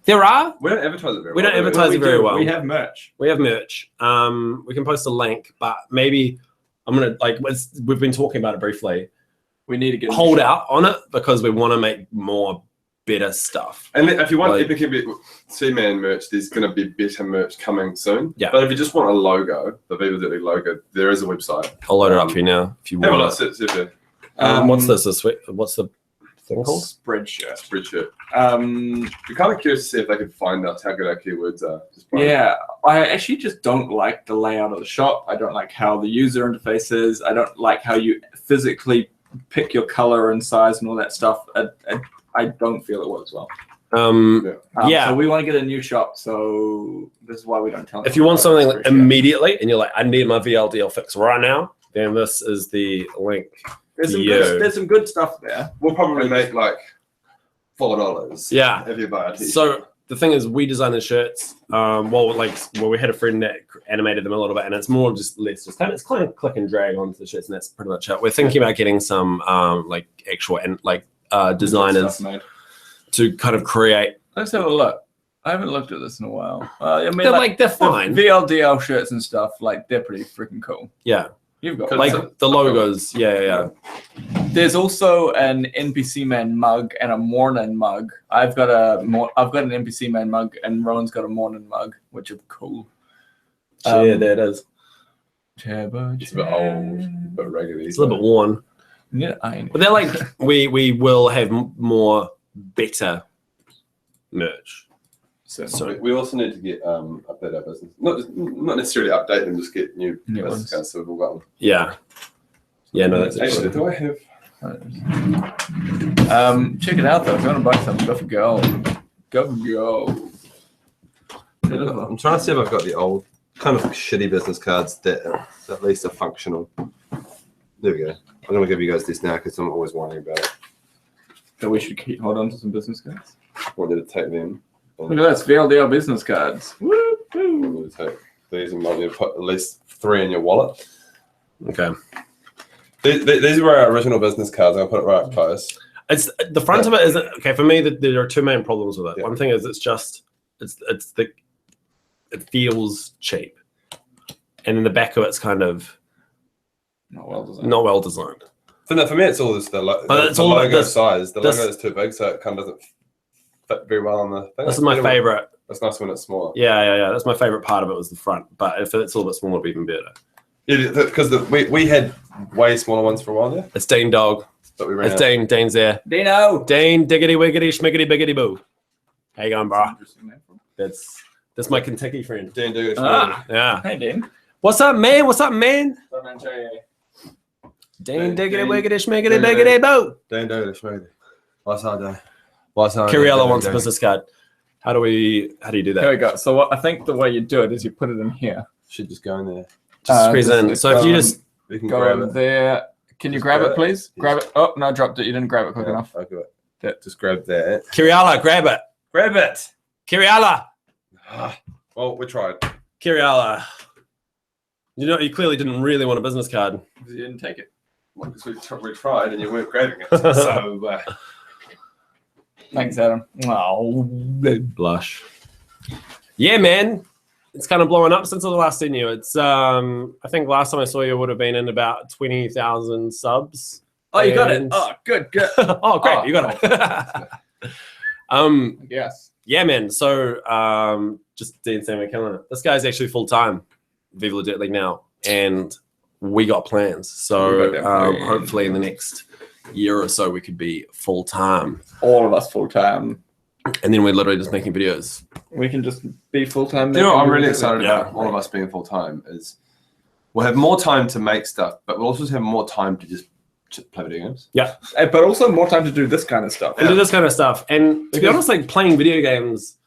[SPEAKER 2] There are.
[SPEAKER 1] We don't advertise it very
[SPEAKER 2] We
[SPEAKER 1] well.
[SPEAKER 2] don't advertise it very well.
[SPEAKER 3] We have merch.
[SPEAKER 2] We have merch. We can post a link, but maybe I'm gonna we've been talking about it briefly.
[SPEAKER 3] We need to get
[SPEAKER 2] Hold out on it because we want to make more better stuff.
[SPEAKER 1] And if you want
[SPEAKER 2] Like-
[SPEAKER 1] Epic NPC Man merch, there's going to be better merch coming soon.
[SPEAKER 2] Yeah.
[SPEAKER 1] But if you just want a logo, the Viva Dilly logo, there is a website.
[SPEAKER 2] I'll load it up for you now if you
[SPEAKER 1] Have a
[SPEAKER 2] want
[SPEAKER 1] look.
[SPEAKER 2] it.
[SPEAKER 1] Sit there.
[SPEAKER 2] What's this? What's the thing called?
[SPEAKER 3] Spreadshirt.
[SPEAKER 1] Spreadshirt. We're kind of curious to see if they could find out how good our keywords are.
[SPEAKER 3] Yeah, I actually just don't like the layout of the shop. I don't like how the user interface is. I don't like how you physically pick your color and size and all that stuff. I don't feel it works well.
[SPEAKER 2] Yeah.
[SPEAKER 3] So we want to get a new shop. So this is why we don't tell.
[SPEAKER 2] If you want something like immediately and you're like, I need my VLDL fix right now, then this is the link.
[SPEAKER 3] There's some good stuff there.
[SPEAKER 1] We'll probably make like $4.
[SPEAKER 2] Yeah.
[SPEAKER 1] If you buy a t-shirt.
[SPEAKER 2] So the thing is, we design the shirts. We had a friend that animated them a little bit, and it's more just it's kind of click and drag onto the shirts, and that's pretty much it. We're thinking about getting some like actual and like designers to kind of create.
[SPEAKER 3] Let's have a look. I haven't looked at this in a while. I mean,
[SPEAKER 2] they're fine.
[SPEAKER 3] The VLDL shirts and stuff, like they're pretty freaking cool.
[SPEAKER 2] Yeah.
[SPEAKER 3] You've got
[SPEAKER 2] like the logos. Yeah.
[SPEAKER 3] There's also an NPC man mug and a morning mug. I've got an NPC man mug, and Rowan's got a morning mug, which are cool.
[SPEAKER 2] Yeah, there it is.
[SPEAKER 1] It's a bit old, but raggedy.
[SPEAKER 2] It's a little bit worn.
[SPEAKER 3] Yeah, I know.
[SPEAKER 2] But they're like we will have more better merch.
[SPEAKER 1] So we also need to get update our business. Not necessarily update them, just get new business cards so we've all got them.
[SPEAKER 2] Yeah. Yeah, no, that's
[SPEAKER 1] actually. Do I have?
[SPEAKER 3] Check it out though. If you want to buy something, go for gold. Go.
[SPEAKER 1] I'm trying to see if I've got the old kind of shitty business cards that at least are functional. There we go. I'm gonna give you guys this now because I'm always wondering about it.
[SPEAKER 3] So we should hold on to some business cards.
[SPEAKER 1] I wanted to take them.
[SPEAKER 3] Look at that, VLDL business cards.
[SPEAKER 1] I'm going to take these and might need to put at least 3 in your wallet.
[SPEAKER 2] Okay.
[SPEAKER 1] These were our original business cards. I'll put it right up close.
[SPEAKER 2] It's the front of it isn't okay for me. There are two main problems with it. One thing is it feels cheap, and in the back of it's kind of
[SPEAKER 3] not well designed.
[SPEAKER 1] For me, it's all just the logo size. The logo is too big, so it kind of doesn't fit very well on the thing.
[SPEAKER 2] This is my favorite.
[SPEAKER 1] It's nice when it's smaller.
[SPEAKER 2] Yeah. That's my favorite part of it was the front. But if it's a little bit smaller, it'd be even better.
[SPEAKER 1] Yeah, because we had way smaller ones for a while there.
[SPEAKER 2] It's Dean Dog.
[SPEAKER 1] But we ran
[SPEAKER 2] it's Dean. Dean's there.
[SPEAKER 3] Dino.
[SPEAKER 2] Dean, diggity wiggity schmiggity biggity boo. How you going, bro? That's my Kentucky friend.
[SPEAKER 1] Dean Diggity.
[SPEAKER 2] Yeah.
[SPEAKER 3] Hey, Dean.
[SPEAKER 2] What's up, man? Dean diggity wiggity schmiggity biggity boo.
[SPEAKER 1] Dean Diggity schmiggity. What's up, Dean?
[SPEAKER 2] Kiriella wants a business card. How do you do that?
[SPEAKER 3] Here we go. So I think the way you do it is you put it in here.
[SPEAKER 1] Should just go in there.
[SPEAKER 2] Just squeeze in. So if you just
[SPEAKER 3] go over there. Can you grab it, please? Grab it. Oh, no, I dropped it. You didn't grab it quick enough.
[SPEAKER 1] I got it. Just grab that.
[SPEAKER 2] Kiriella, grab it.
[SPEAKER 1] Grab it.
[SPEAKER 2] Kiriella.
[SPEAKER 1] Well, we tried.
[SPEAKER 2] Kiriella. You clearly didn't really want a business card.
[SPEAKER 3] Because you didn't take it.
[SPEAKER 1] Well, because we tried and you weren't grabbing it. So...
[SPEAKER 3] Thanks, Adam.
[SPEAKER 2] Oh, blush. Yeah, man. It's kind of blowing up since I last seen you. It's I think last time I saw you would have been in about 20,000 subs.
[SPEAKER 3] Oh, you got it. Oh, good.
[SPEAKER 2] Oh, great. You got it.
[SPEAKER 3] Yes.
[SPEAKER 2] Yeah, man. So just Dean saying we're killing it. This guy's actually full time, Viva La Dirt League now, and we got plans. So hopefully in the next year or so we could be full time.
[SPEAKER 3] All of us full time.
[SPEAKER 2] And then we're literally just making videos.
[SPEAKER 3] We can just be full time.
[SPEAKER 1] You know what I'm really excited about all of us being full time is we'll have more time to make stuff, but we'll also have more time to just play video games.
[SPEAKER 2] Yeah.
[SPEAKER 3] But also more time to do this kind of stuff.
[SPEAKER 2] And do this kind of stuff. And to be honest, like playing video games,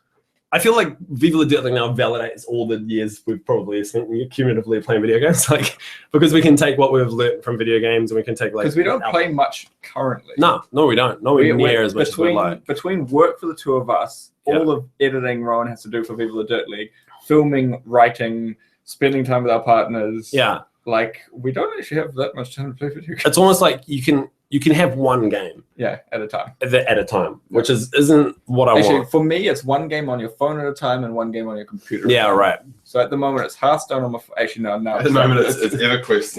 [SPEAKER 2] I feel like Viva La Dirt League now validates all the years we've probably spent cumulatively playing video games. Like, because we can take what we've learned from video games and we can take like...
[SPEAKER 3] Because we don't play much currently.
[SPEAKER 2] No, we don't. Nowhere near as much as we like.
[SPEAKER 3] Between work for the two of us, all the editing Rowan has to do for Viva La Dirt League, filming, writing, spending time with our partners.
[SPEAKER 2] Yeah.
[SPEAKER 3] Like, we don't actually have that much time to play video games.
[SPEAKER 2] It's almost like you can have one game.
[SPEAKER 3] Yeah, at a time.
[SPEAKER 2] At a time, which isn't what I want.
[SPEAKER 3] For me, it's one game on your phone at a time and one game on your computer.
[SPEAKER 2] Yeah, right.
[SPEAKER 3] So at the moment, it's Hearthstone on my phone. Actually, no.
[SPEAKER 1] At the moment, it's EverQuest.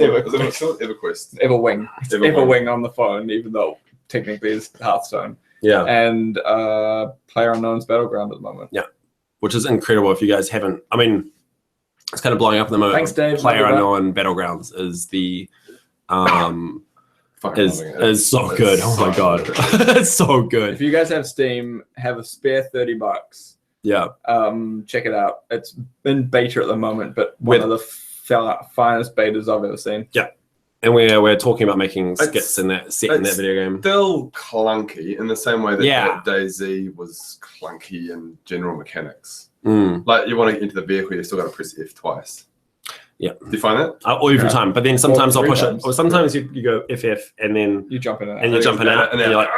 [SPEAKER 1] EverQuest.
[SPEAKER 3] Everwing. It's Everwing on the phone, even though technically it's Hearthstone.
[SPEAKER 2] Yeah.
[SPEAKER 3] And PlayerUnknown's Battleground at the moment.
[SPEAKER 2] Yeah. Which is incredible if you guys haven't. I mean, it's kind of blowing up at the moment.
[SPEAKER 3] Thanks, Dave.
[SPEAKER 2] PlayerUnknown Battlegrounds is the
[SPEAKER 1] fucking
[SPEAKER 2] is
[SPEAKER 1] loving it.
[SPEAKER 2] so
[SPEAKER 1] It's
[SPEAKER 2] good. Oh my
[SPEAKER 1] so
[SPEAKER 2] god,
[SPEAKER 1] good.
[SPEAKER 2] it's so good.
[SPEAKER 3] If you guys have Steam, have a spare $30.
[SPEAKER 2] Yeah,
[SPEAKER 3] Check it out. It's in beta at the moment, but one of the finest betas I've ever seen.
[SPEAKER 2] and we're talking about making skits
[SPEAKER 1] It's-
[SPEAKER 2] in that set in that
[SPEAKER 1] it's
[SPEAKER 2] video game.
[SPEAKER 1] Still clunky in the same way that
[SPEAKER 2] Yeah.
[SPEAKER 1] DayZ was clunky in general mechanics.
[SPEAKER 2] Mm.
[SPEAKER 1] Like you want to get into the vehicle, you still got to press F twice.
[SPEAKER 2] Yeah.
[SPEAKER 1] Do you find that?
[SPEAKER 2] All every time, but then sometimes I'll
[SPEAKER 3] three
[SPEAKER 2] push it.
[SPEAKER 3] times.
[SPEAKER 2] Or sometimes you go FF and then
[SPEAKER 3] You jump in and out.
[SPEAKER 2] and you jump in and out, and you're like,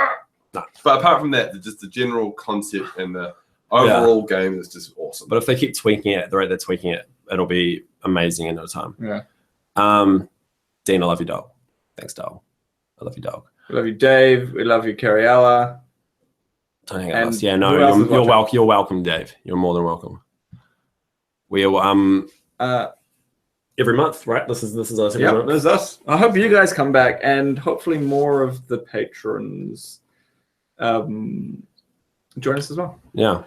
[SPEAKER 1] no. But apart from that, just the general concept and the overall game is just awesome.
[SPEAKER 2] but if they keep tweaking it at the rate they're tweaking it, it'll be amazing in no time.
[SPEAKER 3] Yeah.
[SPEAKER 2] Dean, I love you, dog. Thanks, dog. I love you, dog.
[SPEAKER 3] We love you, Dave. We love you, Cariella.
[SPEAKER 2] Don't hang out
[SPEAKER 3] And
[SPEAKER 2] with us. Yeah,
[SPEAKER 3] who
[SPEAKER 2] no,
[SPEAKER 3] else is
[SPEAKER 2] you're
[SPEAKER 3] watching?
[SPEAKER 2] welcome. You're welcome, Dave. You're more than welcome. We are every month, right? This is us every
[SPEAKER 3] Yeah,
[SPEAKER 2] month.
[SPEAKER 3] there's us. I hope you guys come back, and hopefully more of the patrons join us as well.
[SPEAKER 2] Yeah,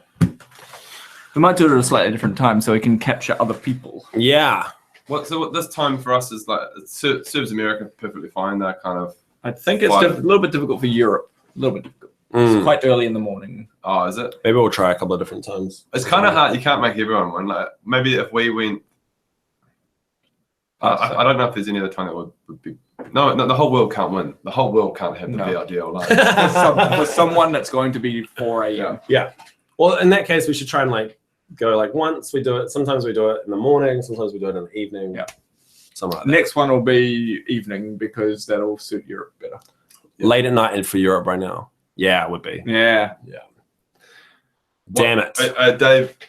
[SPEAKER 3] We might do it at a slightly different time so we can capture other people.
[SPEAKER 2] yeah.
[SPEAKER 1] So this time for us is like it serves America perfectly fine. They're kind of
[SPEAKER 3] I think it's a little bit difficult for Europe. A little bit difficult.
[SPEAKER 2] Mm.
[SPEAKER 3] It's quite early in the morning.
[SPEAKER 1] oh, is it?
[SPEAKER 2] Maybe we'll try a couple of different times.
[SPEAKER 1] It's kind of hard. You can't make everyone one. Like maybe if we went, I don't know if there's any other time that would be. No, the whole world can't win. The whole world can't have the
[SPEAKER 3] No.
[SPEAKER 1] VRDL live.
[SPEAKER 3] For someone that's going to be 4 a.m.
[SPEAKER 2] Yeah. Well, in that case, we should try and like go like once we do it. Sometimes we do it in the morning. Sometimes we do it in the evening.
[SPEAKER 3] Yeah.
[SPEAKER 2] Something like that.
[SPEAKER 3] Next one will be evening because that'll suit Europe better.
[SPEAKER 2] Late at night and for Europe right now. Yeah, it would be.
[SPEAKER 3] Yeah.
[SPEAKER 2] Damn it.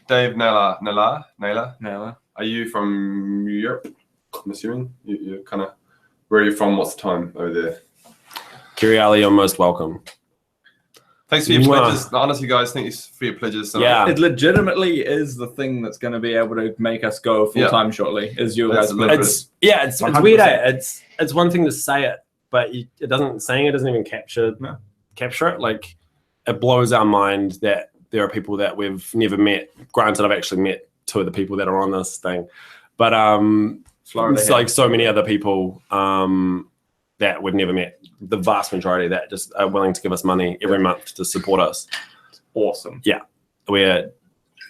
[SPEAKER 1] Dave Naylor,
[SPEAKER 3] No.
[SPEAKER 1] are you from Europe? I'm assuming you're kind of. Where are you from? What's the time over there?
[SPEAKER 2] Kiriali, you're most welcome.
[SPEAKER 1] Thanks for your
[SPEAKER 2] Mwah.
[SPEAKER 1] pledges. Honestly, guys, thanks for your pledges.
[SPEAKER 2] Yeah.
[SPEAKER 3] It legitimately is the thing that's going to be able to make us go full time shortly. Is you
[SPEAKER 1] That's
[SPEAKER 3] guys?
[SPEAKER 1] literally-
[SPEAKER 2] It's
[SPEAKER 3] 100%.
[SPEAKER 2] weird. It's one thing to say it, but it doesn't even capture it. Like it blows our mind that there are people that we've never met. Granted, I've actually met 2 of the people that are on this thing, but
[SPEAKER 3] Florida
[SPEAKER 2] it's like so many other people that we've never met. The vast majority that just are willing to give us money every month to support us.
[SPEAKER 3] awesome.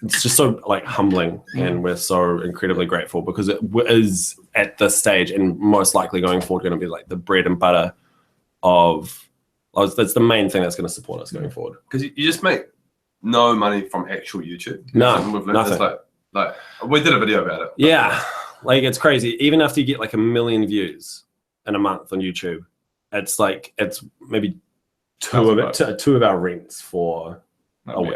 [SPEAKER 2] It's just so like humbling, and we're so incredibly grateful because it is at this stage and most likely going forward going to be like the bread and butter of. That's the main thing that's going to support us going forward.
[SPEAKER 1] Because you just make no money from actual YouTube.
[SPEAKER 2] No,
[SPEAKER 1] Something we've learned is
[SPEAKER 2] nothing.
[SPEAKER 1] like we did a video about it.
[SPEAKER 2] Yeah, like it's crazy. Even after you get like 1 million views in a month on YouTube, it's maybe two of our rents for a week.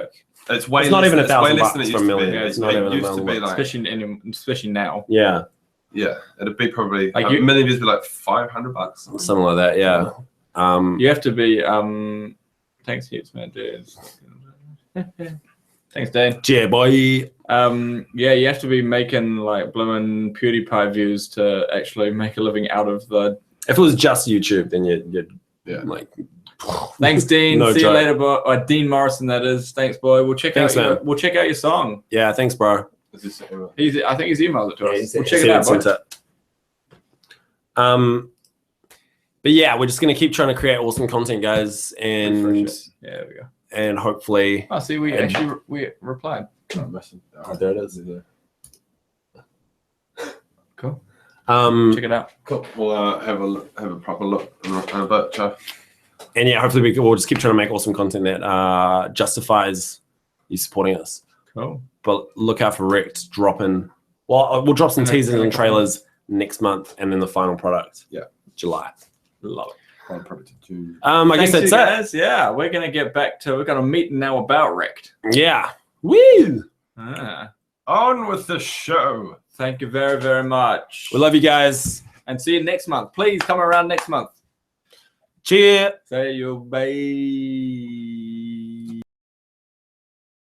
[SPEAKER 1] It's way
[SPEAKER 2] It's not
[SPEAKER 1] less,
[SPEAKER 2] even
[SPEAKER 1] it's way
[SPEAKER 2] $1,000
[SPEAKER 1] less than it
[SPEAKER 2] for
[SPEAKER 1] used
[SPEAKER 2] a
[SPEAKER 1] to
[SPEAKER 2] million.
[SPEAKER 1] be.
[SPEAKER 2] It's not even
[SPEAKER 1] it used to be
[SPEAKER 2] $1,000.
[SPEAKER 1] like
[SPEAKER 3] Especially now.
[SPEAKER 2] Yeah,
[SPEAKER 1] it'd be probably
[SPEAKER 3] Like
[SPEAKER 1] a million views would be like $500.
[SPEAKER 2] something like that. Yeah.
[SPEAKER 3] You have to be. Thanks, heaps, man, dude. Thanks, Dan.
[SPEAKER 2] Yeah, boy.
[SPEAKER 3] Yeah, you have to be making like blooming PewDiePie views to actually make a living out of the.
[SPEAKER 2] If it was just YouTube, then you'd like.
[SPEAKER 3] Thanks, Dean.
[SPEAKER 2] No
[SPEAKER 3] See
[SPEAKER 2] joke.
[SPEAKER 3] you later, boy. Dean Morrison, that is. Thanks, boy. We'll check
[SPEAKER 2] Thanks,
[SPEAKER 3] out.
[SPEAKER 2] man.
[SPEAKER 3] We'll check out your song.
[SPEAKER 2] Yeah, thanks, bro.
[SPEAKER 1] I think
[SPEAKER 3] He's emailed it to us. We'll check
[SPEAKER 2] Send
[SPEAKER 3] it out,
[SPEAKER 2] sent
[SPEAKER 3] boy.
[SPEAKER 2] it. But yeah, we're just gonna keep trying to create awesome content, guys, and
[SPEAKER 3] Refresh it. Yeah, there we go.
[SPEAKER 2] and hopefully.
[SPEAKER 3] Oh, see, we
[SPEAKER 2] And-
[SPEAKER 3] actually we replied.
[SPEAKER 2] Oh, there it is.
[SPEAKER 3] Cool.
[SPEAKER 2] Check
[SPEAKER 3] it out.
[SPEAKER 1] Cool. We'll have a proper look in a bit, Joe.
[SPEAKER 2] And yeah, hopefully we'll just keep trying to make awesome content that justifies you supporting us.
[SPEAKER 3] Cool.
[SPEAKER 2] But look out for Wrecked dropping. Well, we'll drop some teasers and trailers next month, and then the final product.
[SPEAKER 1] Yeah.
[SPEAKER 2] July. Love it.
[SPEAKER 1] Probably to June.
[SPEAKER 2] I guess
[SPEAKER 3] Thanks,
[SPEAKER 2] that's
[SPEAKER 3] you
[SPEAKER 2] it.
[SPEAKER 3] guys. Yeah, we're gonna get back to. We're gonna meet now about Wrecked.
[SPEAKER 2] Yeah. Woo!
[SPEAKER 1] On with the show.
[SPEAKER 3] Thank you very, very much.
[SPEAKER 2] We love you guys.
[SPEAKER 3] And see you next month. Please come around next month.
[SPEAKER 2] Cheers.
[SPEAKER 3] Say you bye.